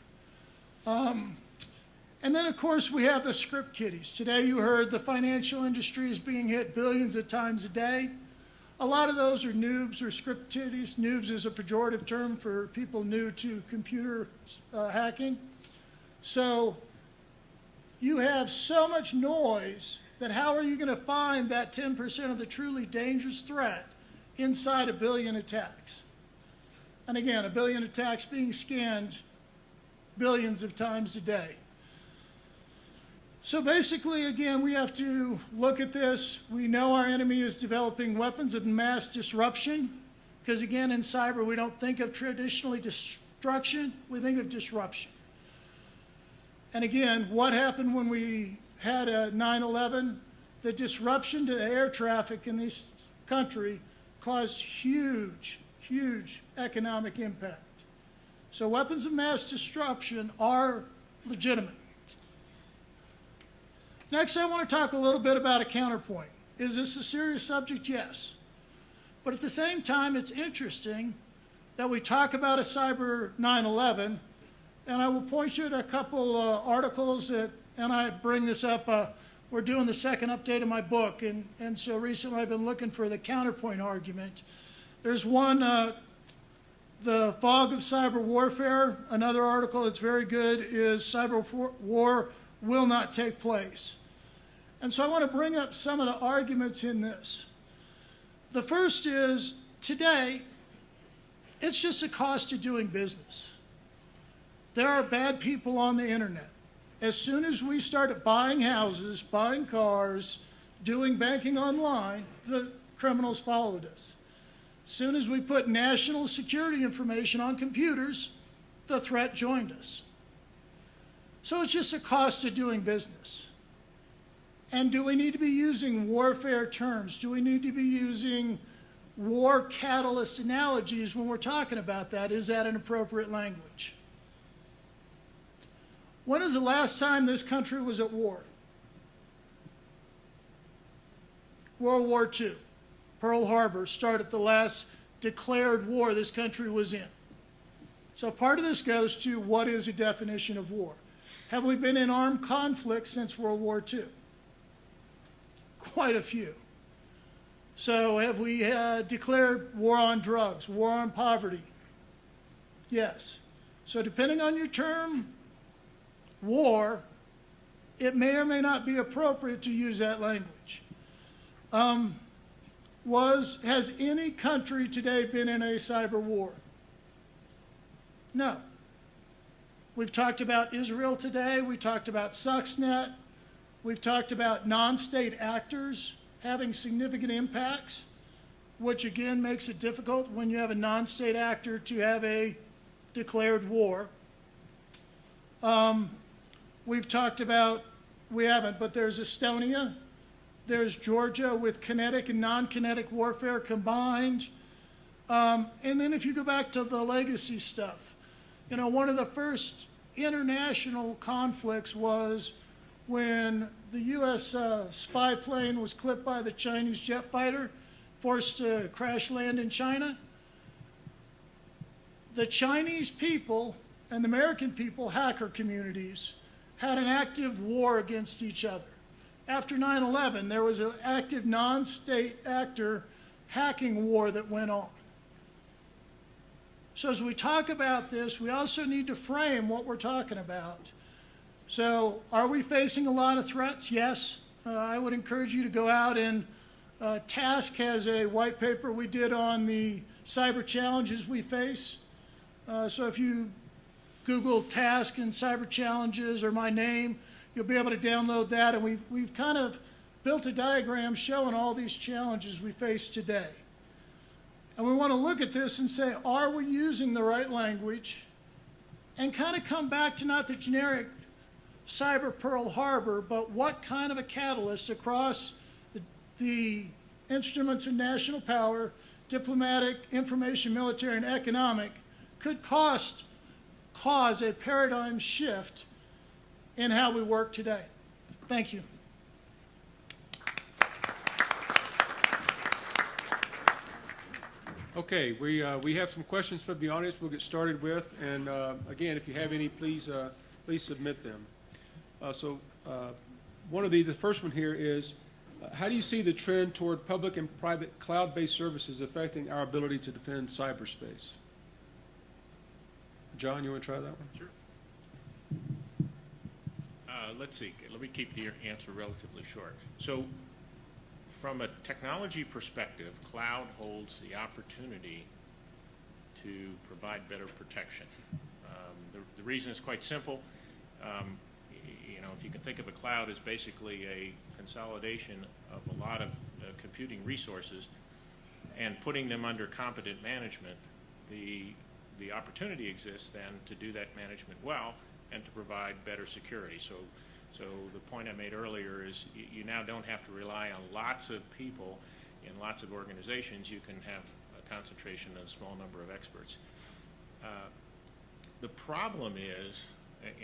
And then, of course, we have the script kiddies. Today you heard the financial industry is being hit billions of times a day. A lot of those are noobs or script kiddies. Noobs is a pejorative term for people new to computer hacking. So you have so much noise that how are you going to find that 10% of the truly dangerous threat inside a billion attacks? And again, a billion attacks being scanned billions of times a day. So basically, again, we have to look at this. We know our enemy is developing weapons of mass disruption, because again, in cyber, we don't think of traditionally destruction, we think of disruption. And again, what happened when we had a 9/11? The disruption to air traffic in this country caused huge, huge economic impact. So weapons of mass disruption are legitimate. Next, I want to talk a little bit about a counterpoint. Is this a serious subject? Yes. But at the same time, it's interesting that we talk about a cyber 9/11, and I will point you to a couple articles that, and I bring this up, we're doing the second update of my book, and so recently I've been looking for the counterpoint argument. There's one, The Fog of Cyber Warfare. Another article that's very good is Cyber War Will Not Take Place. And so I want to bring up some of the arguments in this. The first is, today, it's just a cost of doing business. There are bad people on the internet. As soon as we started buying houses, buying cars, doing banking online, the criminals followed us. As soon as we put national security information on computers, the threat joined us. So it's just a cost of doing business. And do we need to be using warfare terms? Do we need to be using war catalyst analogies when we're talking about that? Is that an appropriate language? When is the last time this country was at war? World War II. Pearl Harbor started the last declared war this country was in. So part of this goes to what is a definition of war? Have we been in armed conflict since World War II? Quite a few. So have we declared war on drugs, war on poverty? Yes. So depending on your term, war, it may or may not be appropriate to use that language. Has any country today been in a cyber war? No. We've talked about Israel today. We talked about Stuxnet. We've talked about non-state actors having significant impacts, which again makes it difficult when you have a non-state actor to have a declared war. We've talked about, we haven't, but there's Estonia. There's Georgia with kinetic and non-kinetic warfare combined. And then if you go back to the legacy stuff, you know, one of the first international conflicts was when the U.S. Spy plane was clipped by the Chinese jet fighter, forced to crash land in China. The Chinese people and the American people, hacker communities, had an active war against each other. After 9/11, there was an active non-state actor hacking war that went on. So as we talk about this, we also need to frame what we're talking about. So are we facing a lot of threats? Yes. I would encourage you to go out and TASC has a white paper we did on the cyber challenges we face. So if you Google TASC and cyber challenges or my name, you'll be able to download that. And we've kind of built a diagram showing all these challenges we face today. And we want to look at this and say, are we using the right language? And kind of come back to not the generic cyber Pearl Harbor, but what kind of a catalyst across the instruments of national power, diplomatic, information, military, and economic could cause a paradigm shift in how we work today. Thank you. Okay, we have some questions from the audience we'll get started with, and again, if you have any, please submit them. The first one here is, how do you see the trend toward public and private cloud-based services affecting our ability to defend cyberspace? John, you want to try that one? Sure. Let's see. Let me keep the answer relatively short. So, from a technology perspective, cloud holds the opportunity to provide better protection. The reason is quite simple. If you can think of a cloud as basically a consolidation of a lot of computing resources and putting them under competent management, the opportunity exists then to do that management well and to provide better security. So the point I made earlier is you now don't have to rely on lots of people in lots of organizations. You can have a concentration on a small number of experts. The problem is,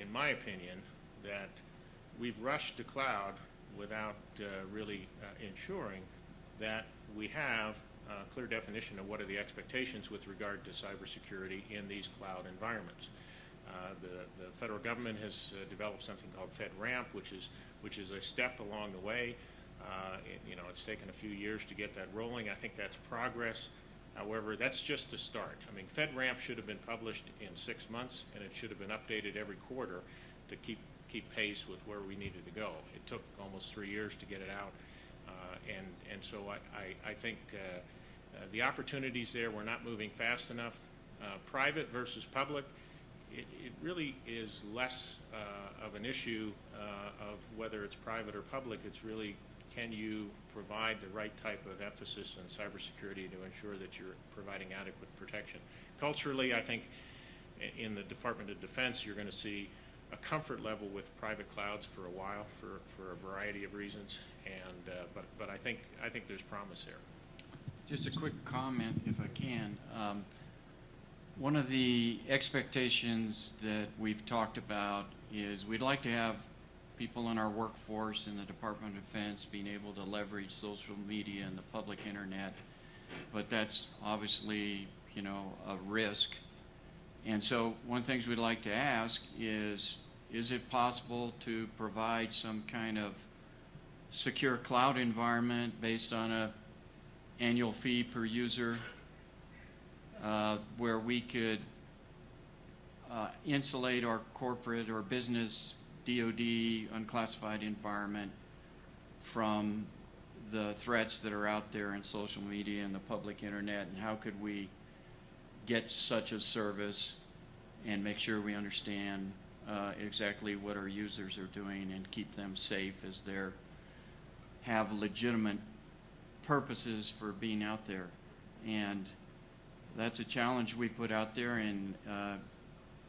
in my opinion, that we've rushed to cloud without really ensuring that we have a clear definition of what are the expectations with regard to cybersecurity in these cloud environments. The federal government has developed something called FedRAMP, which is a step along the way. It's taken a few years to get that rolling. I think that's progress. However, that's just a start. I mean, FedRAMP should have been published in 6 months, and it should have been updated every quarter to keep pace with where we needed to go. It took almost 3 years to get it out, and so I think the opportunities there, we're not moving fast enough. Private versus public, it really is less of an issue of whether it's private or public. It's really, can you provide the right type of emphasis on cybersecurity to ensure that you're providing adequate protection? Culturally, I think in the Department of Defense, you're going to see a comfort level with private clouds for a while for a variety of reasons, and but I think there's promise there. Just a quick comment, if I can. One of the expectations that we've talked about is we'd like to have people in our workforce in the Department of Defense being able to leverage social media and the public internet, but that's obviously, a risk. And so one of the things we'd like to ask is it possible to provide some kind of secure cloud environment based on an annual fee per user, where we could insulate our corporate or business DoD unclassified environment from the threats that are out there in social media and the public internet, and how could we get such a service and make sure we understand exactly what our users are doing and keep them safe as they have legitimate purposes for being out there. And that's a challenge we put out there, and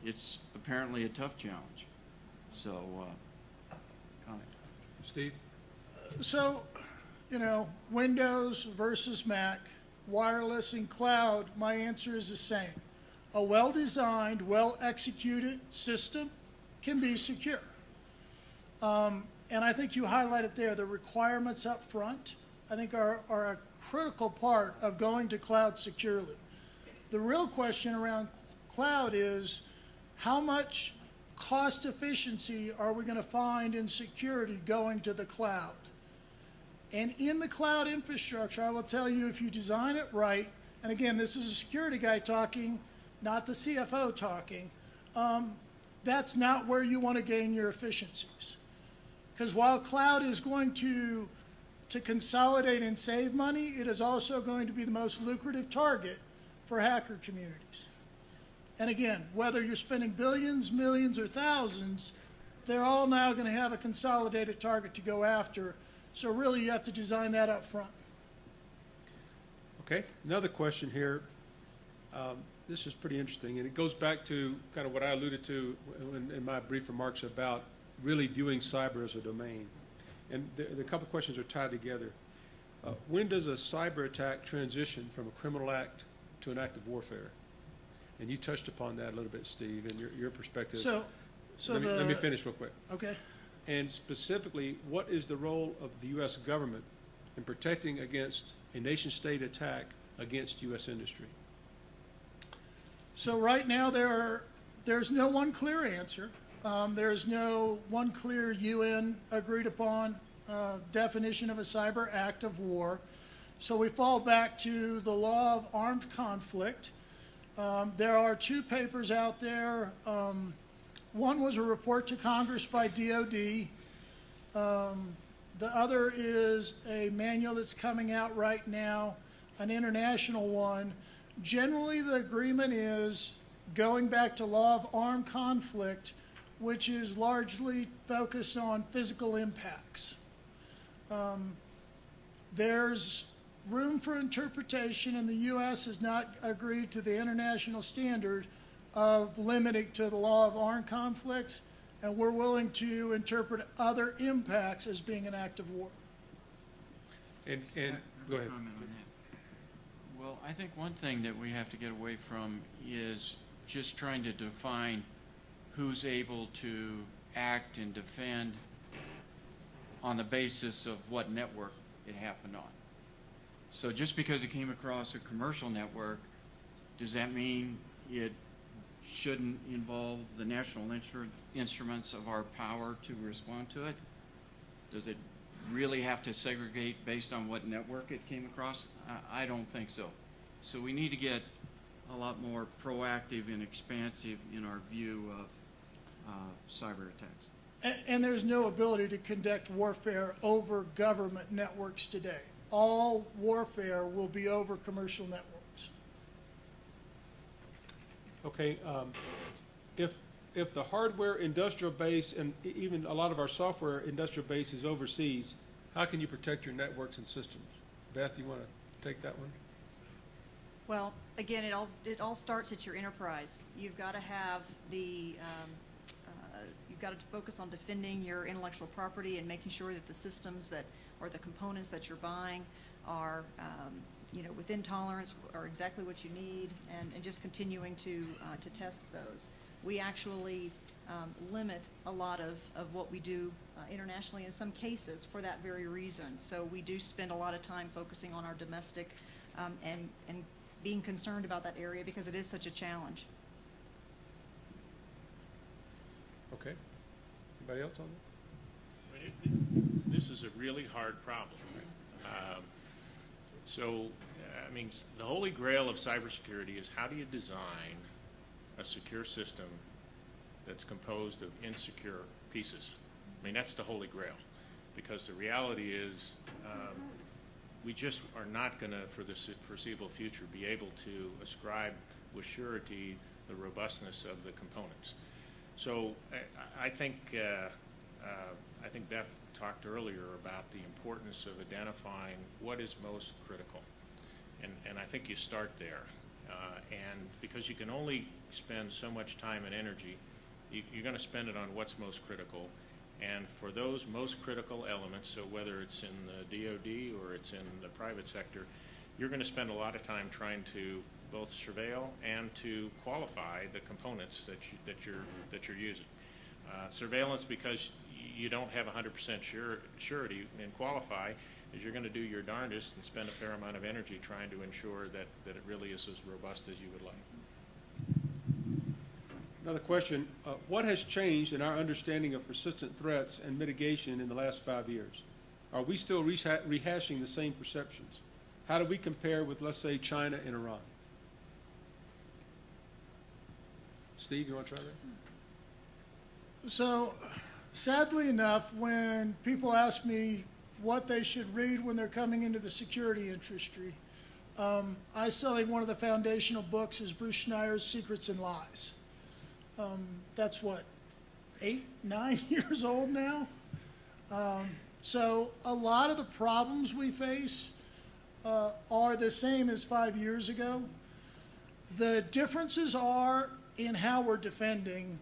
it's apparently a tough challenge. So, comment. Steve? So, Windows versus Mac, wireless and cloud, my answer is the same. A well-designed, well-executed system can be secure. And I think you highlighted there the requirements up front, I think are a critical part of going to cloud securely. The real question around cloud is how much cost efficiency are we going to find in security going to the cloud? And in the cloud infrastructure, I will tell you, if you design it right, and again, this is a security guy talking, not the CFO talking, that's not where you want to gain your efficiencies. Because while cloud is going to consolidate and save money, it is also going to be the most lucrative target for hacker communities. And again, whether you're spending billions, millions, or thousands, they're all now going to have a consolidated target to go after. So really, you have to design that up front. Okay, another question here. This is pretty interesting, and it goes back to kind of what I alluded to in my brief remarks about really viewing cyber as a domain. And the couple questions are tied together. When does a cyber attack transition from a criminal act to an act of warfare? And you touched upon that a little bit, Steve, and your perspective. Let me finish real quick. Okay. And specifically, what is the role of the U.S. government in protecting against a nation-state attack against U.S. industry? So right now, there's no one clear answer. There's no one clear UN agreed upon definition of a cyber act of war. So we fall back to the law of armed conflict. There are two papers out there. One was a report to Congress by DOD. The other is a manual that's coming out right now, an international one. Generally, the agreement is going back to law of armed conflict, which is largely focused on physical impacts. There's room for interpretation, and the U.S. has not agreed to the international standard of limiting to the law of armed conflict, and we're willing to interpret other impacts as being an act of war. And go ahead. Comment on that. Well, I think one thing that we have to get away from is just trying to define who's able to act and defend on the basis of what network it happened on. So just because it came across a commercial network, does that mean it shouldn't involve the national instruments of our power to respond to it? Does it really have to segregate based on what network it came across? I don't think so. So we need to get a lot more proactive and expansive in our view of cyber attacks. And there's no ability to conduct warfare over government networks today. All warfare will be over commercial networks. Okay, if the hardware industrial base and even a lot of our software industrial base is overseas, how can you protect your networks and systems? Beth, you want to take that one? Well, again, it all starts at your enterprise. You've got to have you've got to focus on defending your intellectual property and making sure that the systems or the components that you're buying are, within tolerance, are exactly what you need, and just continuing to test those. We actually limit a lot of what we do internationally in some cases for that very reason. So we do spend a lot of time focusing on our domestic and being concerned about that area because it is such a challenge. Okay. Anybody else on that? This is a really hard problem. The holy grail of cybersecurity is how do you design a secure system that's composed of insecure pieces? I mean, that's the holy grail, because the reality is we just are not going to, for the foreseeable future, be able to ascribe with surety the robustness of the components. So I think Beth talked earlier about the importance of identifying what is most critical, and I think you start there. And because you can only spend so much time and energy, you're going to spend it on what's most critical. And for those most critical elements, so whether it's in the DoD or it's in the private sector, you're going to spend a lot of time trying to both surveil and to qualify the components that you're using. Surveillance, because you don't have 100% surety, and qualify is you're going to do your darndest and spend a fair amount of energy trying to ensure that it really is as robust as you would like. Another question, what has changed in our understanding of persistent threats and mitigation in the last 5 years? Are we still rehashing the same perceptions? How do we compare with, let's say, China and Iran? Steve, you want to try that? So, sadly enough, when people ask me what they should read when they're coming into the security industry, I still think one of the foundational books is Bruce Schneier's Secrets and Lies. That's what, 8, 9 years old now? So a lot of the problems we face are the same as 5 years ago. The differences are in how we're defending,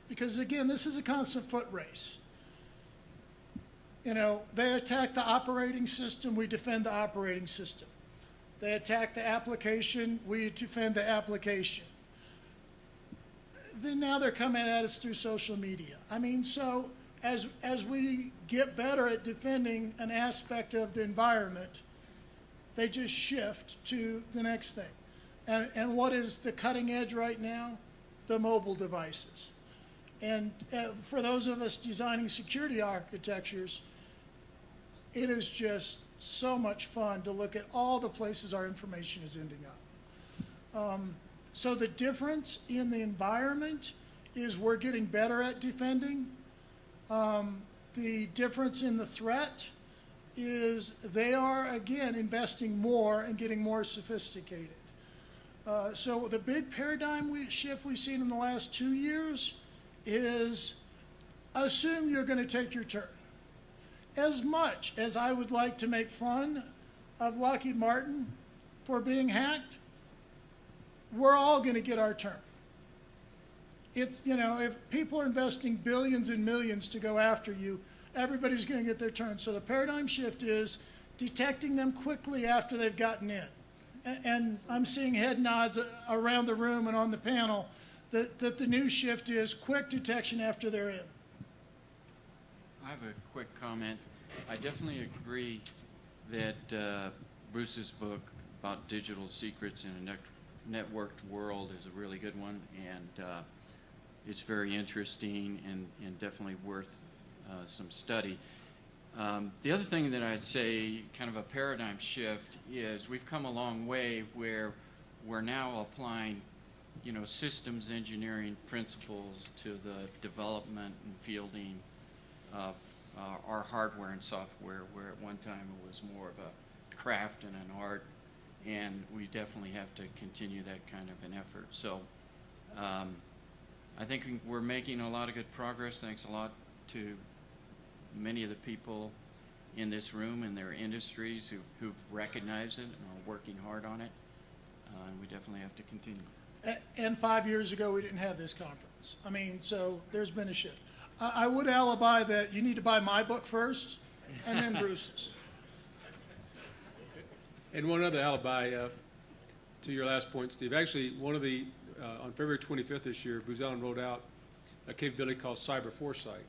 because again, this is a constant foot race. You know, they attack the operating system, we defend the operating system. They attack the application, we defend the application. Then now they're coming at us through social media. I mean, so as we get better at defending an aspect of the environment, they just shift to the next thing. And what is the cutting edge right now? The mobile devices. And for those of us designing security architectures, it is just so much fun to look at all the places our information is ending up. So the difference in the environment is we're getting better at defending. The difference in the threat is they are, again, investing more and getting more sophisticated. So the big paradigm shift we've seen in the last 2 years is assume you're going to take your turn. As much as I would like to make fun of Lockheed Martin for being hacked, we're all going to get our turn. It's, you know, if people are investing billions and millions to go after you, everybody's going to get their turn. So the paradigm shift is detecting them quickly after they've gotten in. And I'm seeing head nods around the room and on the panel that the new shift is quick detection after they're in. I have a quick comment. I definitely agree that Bruce's book about digital secrets in a networked world is a really good one, and it's very interesting and definitely worth some study. The other thing that I'd say, kind of a paradigm shift, is we've come a long way where we're now applying, you know, systems engineering principles to the development and fielding of our hardware and software, where at one time it was more of a craft and an art, and we definitely have to continue that kind of an effort. So I think we're making a lot of good progress. Thanks a lot to many of the people in this room and their industries who've recognized it and are working hard on it, and we definitely have to continue. And 5 years ago, we didn't have this conference. I mean, so there's been a shift. I would alibi that you need to buy my book first, and then Bruce's. And one other alibi to your last point, Steve. Actually, one of the, on February 25th this year, Booz Allen rolled out a capability called Cyber Foresight.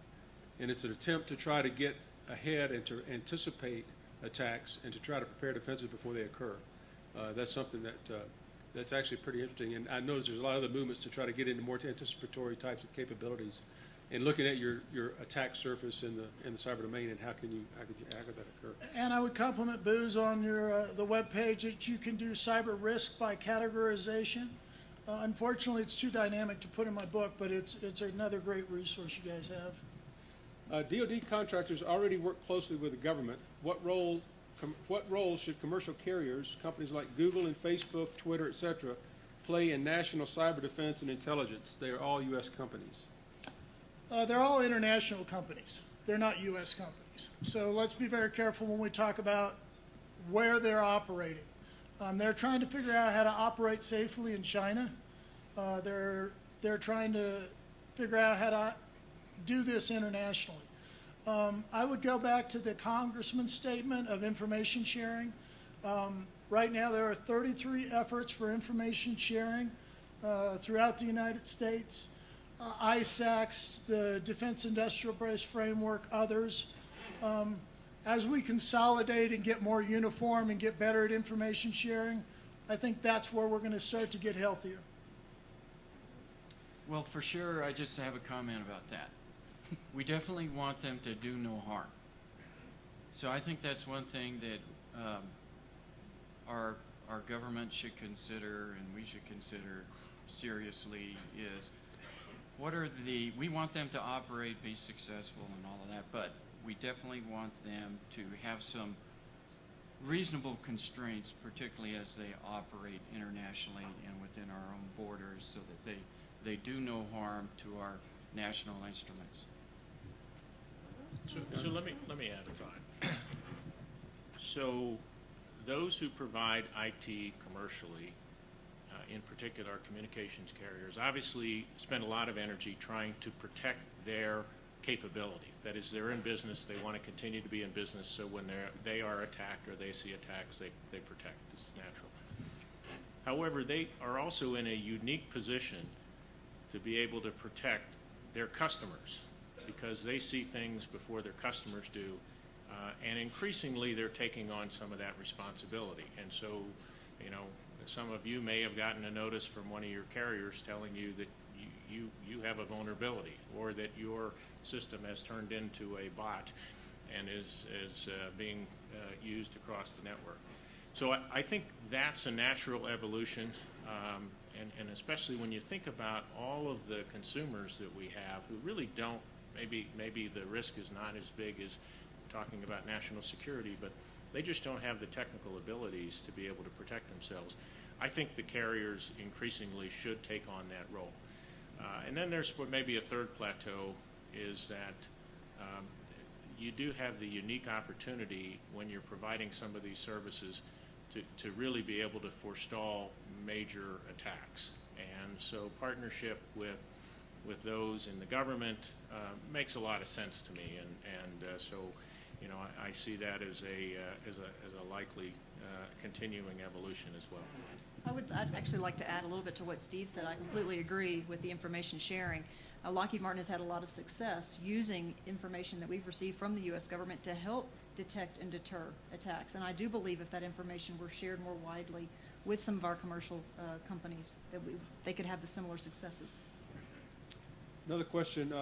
And it's an attempt to try to get ahead and to anticipate attacks and to try to prepare defenses before they occur. That's something that's actually pretty interesting. And I notice there's a lot of other movements to try to get into more anticipatory types of capabilities and looking at your attack surface in the cyber domain and how could that occur. And I would compliment Booz on your the web page that you can do cyber risk by categorization. Unfortunately, it's too dynamic to put in my book, but it's another great resource you guys have. DoD contractors already work closely with the government. What role should commercial carriers, companies like Google and Facebook, Twitter, et cetera, play in national cyber defense and intelligence? They are all U.S. companies. They're all international companies. They're not U.S. companies. So let's be very careful when we talk about where they're operating. They're trying to figure out how to operate safely in China. They're trying to figure out how to do this internationally. I would go back to the congressman's statement of information sharing. Right now there are 33 efforts for information sharing throughout the United States. ISACs, the Defense Industrial Base Framework, others. As we consolidate and get more uniform and get better at information sharing, I think that's where we're going to start to get healthier. Well, for sure, I just have a comment about that. We definitely want them to do no harm. So I think that's one thing that our government should consider and we should consider seriously is we want them to operate, be successful and all of that, but we definitely want them to have some reasonable constraints, particularly as they operate internationally and within our own borders, so that they do no harm to our national instruments. So let me add a thought. So those who provide IT commercially, in particular communications carriers, obviously spend a lot of energy trying to protect their capability. That is, they're in business, they want to continue to be in business, so when they are attacked or they see attacks, they protect. This is natural. However, they are also in a unique position to be able to protect their customers because they see things before their customers do, and increasingly they're taking on some of that responsibility. And so, you know, some of you may have gotten a notice from one of your carriers telling you that you have a vulnerability or that your system has turned into a bot and is being used across the network. So I think that's a natural evolution, and especially when you think about all of the consumers that we have who really don't, maybe the risk is not as big as talking about national security, but they just don't have the technical abilities to be able to protect themselves. I think the carriers increasingly should take on that role. And then there's maybe a third plateau is that you do have the unique opportunity when you're providing some of these services to really be able to forestall major attacks. And so partnership with those in the government makes a lot of sense to me. And so, you know, I see that as a likely continuing evolution as well. I'd actually like to add a little bit to what Steve said. I completely agree with the information sharing. Lockheed Martin has had a lot of success using information that we've received from the U.S. government to help detect and deter attacks. And I do believe if that information were shared more widely with some of our commercial companies, that they could have the similar successes. Another question,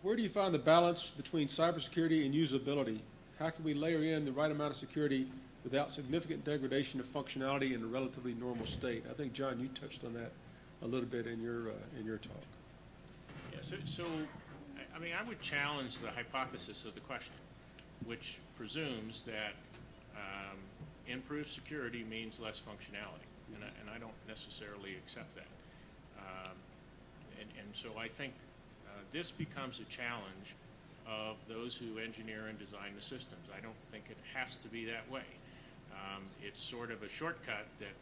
where do you find the balance between cybersecurity and usability? How can we layer in the right amount of security without significant degradation of functionality in a relatively normal state? I think, John, you touched on that a little bit in your talk. Yeah, so I mean, I would challenge the hypothesis of the question, which presumes that improved security means less functionality, and I don't necessarily accept that. And so I think this becomes a challenge of those who engineer and design the systems. I don't think it has to be that way. It's sort of a shortcut that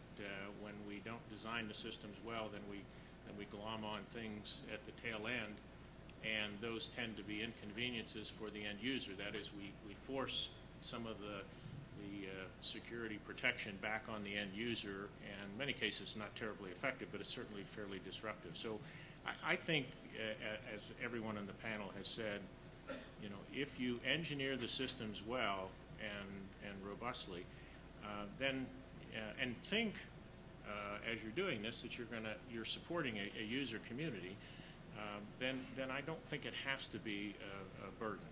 when we don't design the systems well, then we glom on things at the tail end, and those tend to be inconveniences for the end user. That is, we force some of the security protection back on the end user, and in many cases not terribly effective, but it's certainly fairly disruptive. So I think, as everyone on the panel has said, you know, if you engineer the systems well and robustly, then and think as you're doing this that you're supporting a user community, then I don't think it has to be a burden,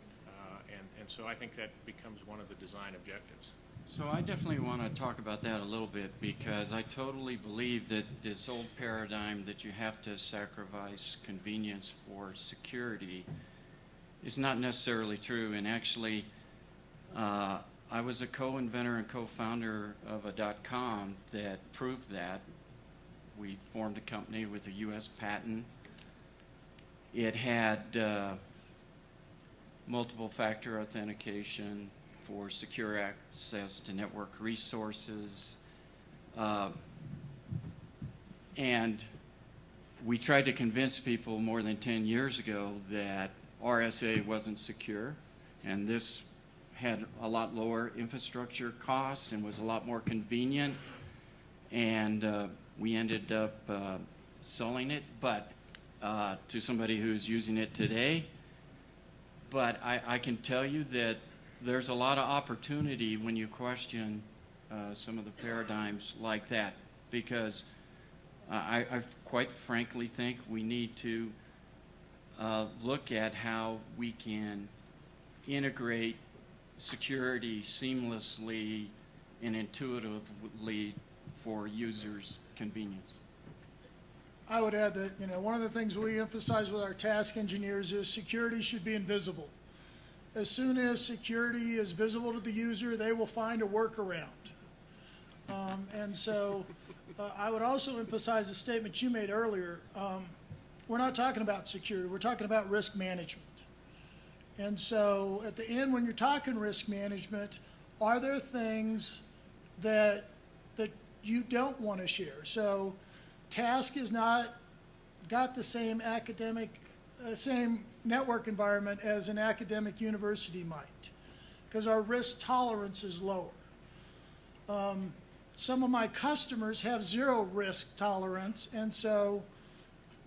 and so I think that becomes one of the design objectives. So I definitely want to talk about that a little bit because I totally believe that this old paradigm that you have to sacrifice convenience for security is not necessarily true. And actually, I was a co-inventor and co-founder of a .com that proved that. We formed a company with a U.S. patent. It had multiple factor authentication for secure access to network resources. And we tried to convince people more than 10 years ago that RSA wasn't secure, and this had a lot lower infrastructure cost and was a lot more convenient, and we ended up selling it to somebody who's using it today. But I can tell you that there's a lot of opportunity when you question some of the paradigms like that, because I quite frankly think we need to look at how we can integrate security seamlessly and intuitively for users' convenience. I would add that, one of the things we emphasize with our task engineers is security should be invisible. As soon as security is visible to the user, they will find a workaround. And so I would also emphasize the statement you made earlier. We're not talking about security, we're talking about risk management. And so at the end, when you're talking risk management, are there things that you don't want to share? So TASC has not got the same same network environment as an academic university might, because our risk tolerance is lower. Some of my customers have zero risk tolerance, and so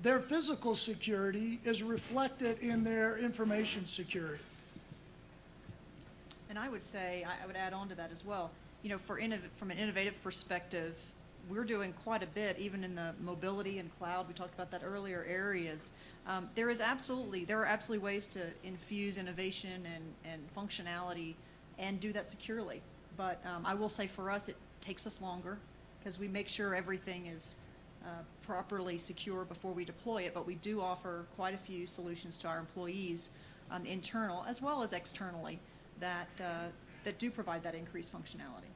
their physical security is reflected in their information security. And I would say, I would add on to that as well, from an innovative perspective, we're doing quite a bit, even in the mobility and cloud, we talked about that earlier, areas. There are absolutely ways to infuse innovation and functionality and do that securely. But I will say for us, it takes us longer because we make sure everything is properly secure before we deploy it, but we do offer quite a few solutions to our employees, internal as well as externally, that do provide that increased functionality.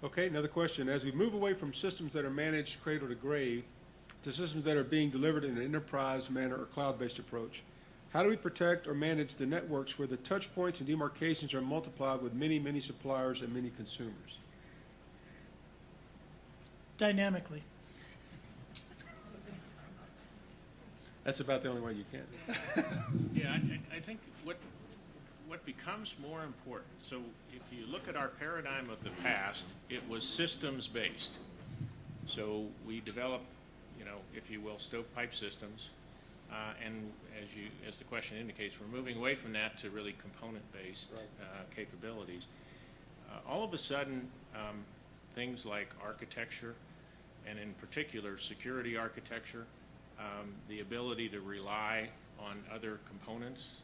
Okay, another question. As we move away from systems that are managed cradle to grave to systems that are being delivered in an enterprise manner or cloud-based approach, how do we protect or manage the networks where the touch points and demarcations are multiplied with many, many suppliers and many consumers? Dynamically. That's about the only way you can. Yeah, I think what becomes more important, so if you look at our paradigm of the past, it was systems-based. So we developed, if you will, stovepipe systems, and as the question indicates, we're moving away from that to really component-based capabilities. All of a sudden, things like architecture, and in particular security architecture, the ability to rely on other components,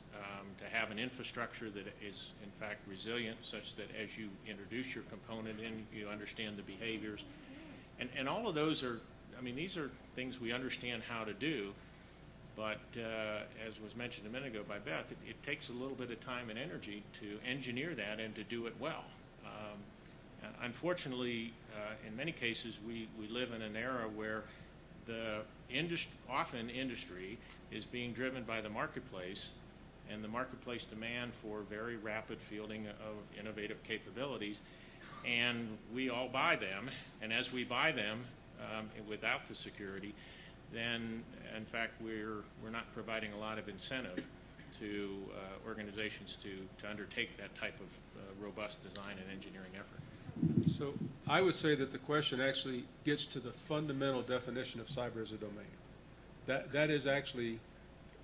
to have an infrastructure that is in fact resilient, such that as you introduce your component in, you understand the behaviors. And all of those are, these are things we understand how to do, but as was mentioned a minute ago by Beth, it takes a little bit of time and energy to engineer that and to do it well. Unfortunately, in many cases, we live in an era where the industry is being driven by the marketplace, and the marketplace demand for very rapid fielding of innovative capabilities, and we all buy them, and as we buy them without the security, then in fact we're not providing a lot of incentive to organizations to undertake that type of robust design and engineering effort. So I would say that the question actually gets to the fundamental definition of cyber as a domain. That is actually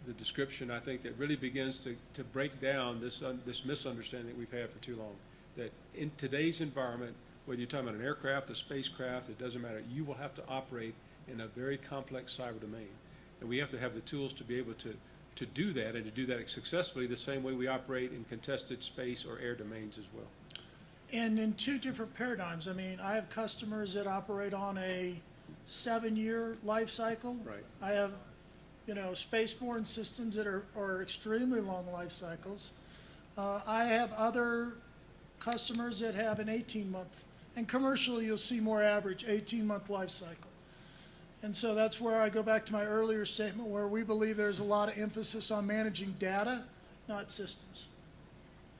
the description, I think, that really begins to break down this misunderstanding that we've had for too long. That in today's environment, whether you're talking about an aircraft, a spacecraft, it doesn't matter, you will have to operate in a very complex cyber domain. And we have to have the tools to be able to do that, and to do that successfully the same way we operate in contested space or air domains as well. And in two different paradigms. I have customers that operate on a 7-year life cycle. Right. I have, spaceborne systems that are extremely long life cycles. I have other customers that have an 18-month, and commercially you'll see more average 18-month life cycle. And so that's where I go back to my earlier statement, where we believe there's a lot of emphasis on managing data, not systems.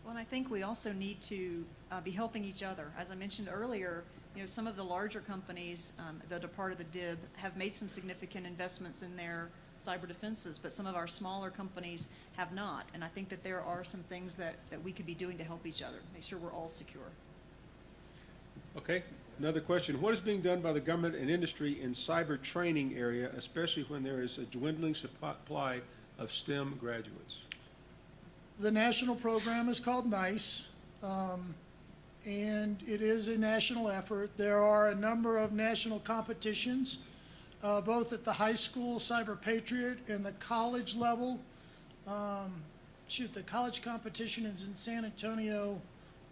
Well, and I think we also need to be helping each other. As I mentioned earlier, some of the larger companies that are part of the DIB have made some significant investments in their cyber defenses, but some of our smaller companies have not. And I think that there are some things that we could be doing to help each other, make sure we're all secure. Okay, another question. What is being done by the government and industry in cyber training area, especially when there is a dwindling supply of STEM graduates? The national program is called NICE, and it is a national effort. There are a number of national competitions both at the high school Cyber Patriot and the college level. The college competition is in San Antonio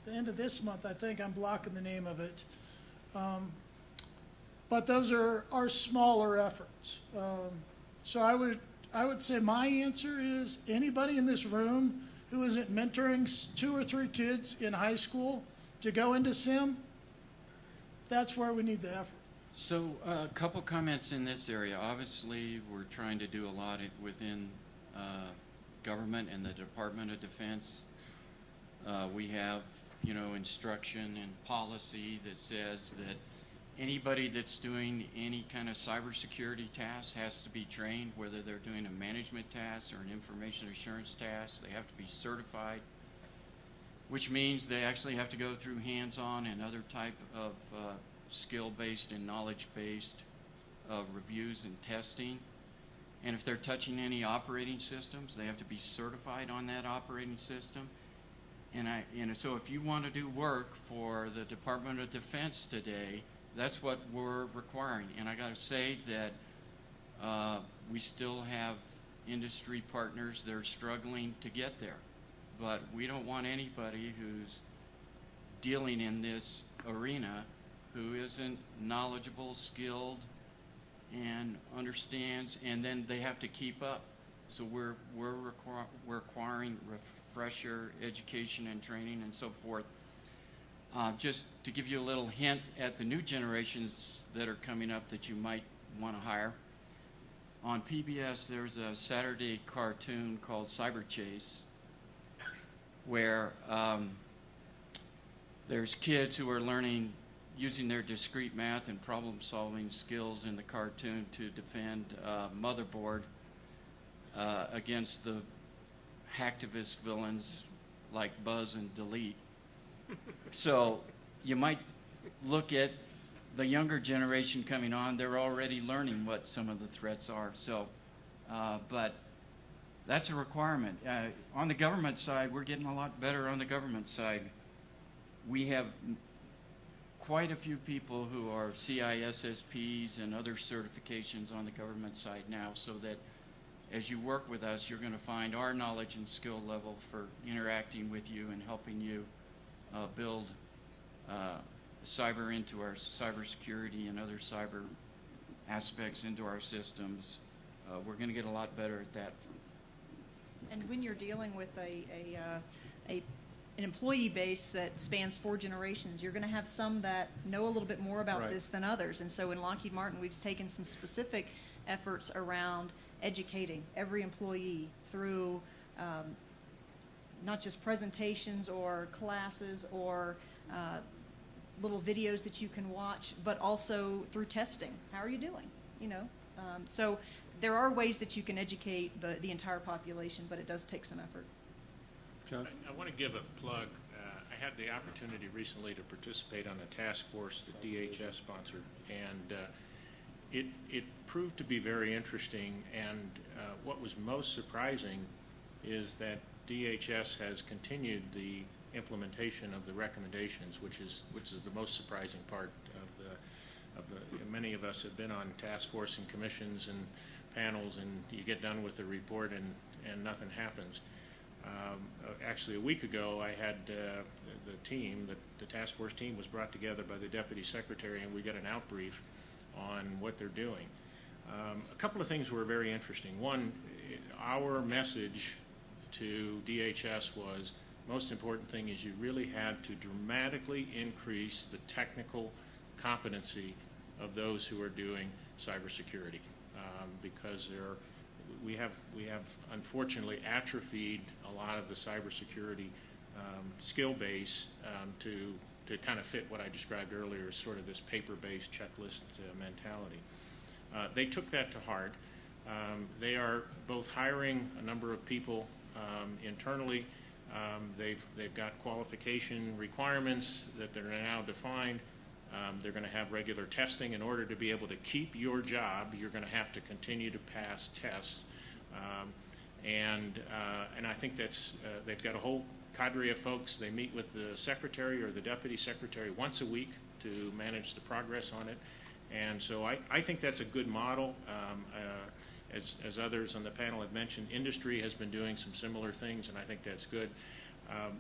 the end of this month, I think. I'm blocking the name of it. But those are smaller efforts. So I would say my answer is anybody in this room who isn't mentoring 2 or 3 kids in high school to go into SIM, that's where we need the effort. So a couple comments in this area. Obviously, we're trying to do a lot within government and the Department of Defense. We have, instruction and policy that says that anybody that's doing any kind of cybersecurity task has to be trained, whether they're doing a management task or an information assurance task. They have to be certified, which means they actually have to go through hands-on and other type of skill-based and knowledge-based reviews and testing. And if they're touching any operating systems, they have to be certified on that operating system. And so if you want to do work for the Department of Defense today, that's what we're requiring. And I got to say that we still have industry partners that are struggling to get there. But we don't want anybody who's dealing in this arena who isn't knowledgeable, skilled, and understands, and then they have to keep up. So we're requiring refresher education and training and so forth. Just to give you a little hint at the new generations that are coming up that you might want to hire. On PBS, there's a Saturday cartoon called Cyber Chase, where there's kids who are learning using their discrete math and problem-solving skills in the cartoon to defend Motherboard against the hacktivist villains like Buzz and Delete. So you might look at the younger generation coming on. They're already learning what some of the threats are. So, but that's a requirement. On the government side, we're getting a lot better on the government side. We have quite a few people who are CISSPs and other certifications on the government side now, so that as you work with us, you're going to find our knowledge and skill level for interacting with you and helping you build cyber into our cybersecurity and other cyber aspects into our systems. We're going to get a lot better at that. And when you're dealing with an employee base that spans 4 generations, you're going to have some that know a little bit more about Right. this than others. And so in Lockheed Martin, we've taken some specific efforts around educating every employee through not just presentations or classes or little videos that you can watch, but also through testing. How are you doing? So there are ways that you can educate the entire population, but it does take some effort. John? I want to give a plug. I had the opportunity recently to participate on a task force that DHS sponsored, and it proved to be very interesting. And what was most surprising is that DHS has continued the implementation of the recommendations, which is the most surprising part of the. Many of us have been on task force and commissions and panels, and you get done with the report and nothing happens. Actually, a week ago, I had the team, the task force team was brought together by the Deputy Secretary, and we got an outbrief on what they're doing. A couple of things were very interesting. One, our message to DHS was, most important thing is you really had to dramatically increase the technical competency of those who are doing cybersecurity, because we have unfortunately atrophied a lot of the cybersecurity skill base to kind of fit what I described earlier as sort of this paper-based checklist mentality. They took that to heart. They are both hiring a number of people internally. They've got qualification requirements that they're now defined. They're going to have regular testing. In order to be able to keep your job, you're going to have to continue to pass tests. And I think that's they've got a whole cadre of folks. They meet with the secretary or the deputy secretary once a week to manage the progress on it. And so I think that's a good model. As others on the panel have mentioned, industry has been doing some similar things, and I think that's good.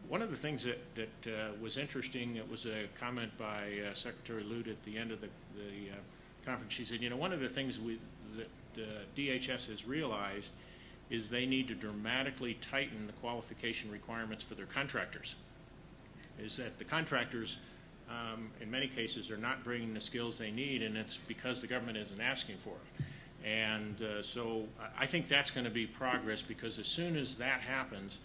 One of the things that was interesting, it was a comment by Secretary Lute at the end of the conference. She said, you know, one of the things that DHS has realized is they need to dramatically tighten the qualification requirements for their contractors. Is that the contractors, in many cases, are not bringing the skills they need, and it's because the government isn't asking for them. And so I think that's going to be progress, because as soon as that happens,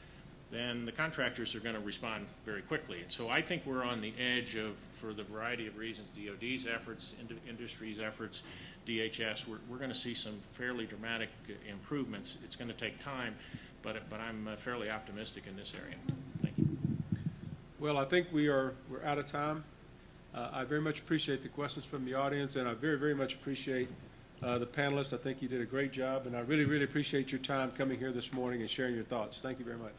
then the contractors are going to respond very quickly. And so I think we're on the edge of, for the variety of reasons, DOD's efforts, industry's efforts, DHS, we're going to see some fairly dramatic improvements. It's going to take time, but I'm fairly optimistic in this area. Thank you. Well, I think we're out of time. I very much appreciate the questions from the audience, and I very, very much appreciate the panelists. I think you did a great job, and I really, really appreciate your time coming here this morning and sharing your thoughts. Thank you very much.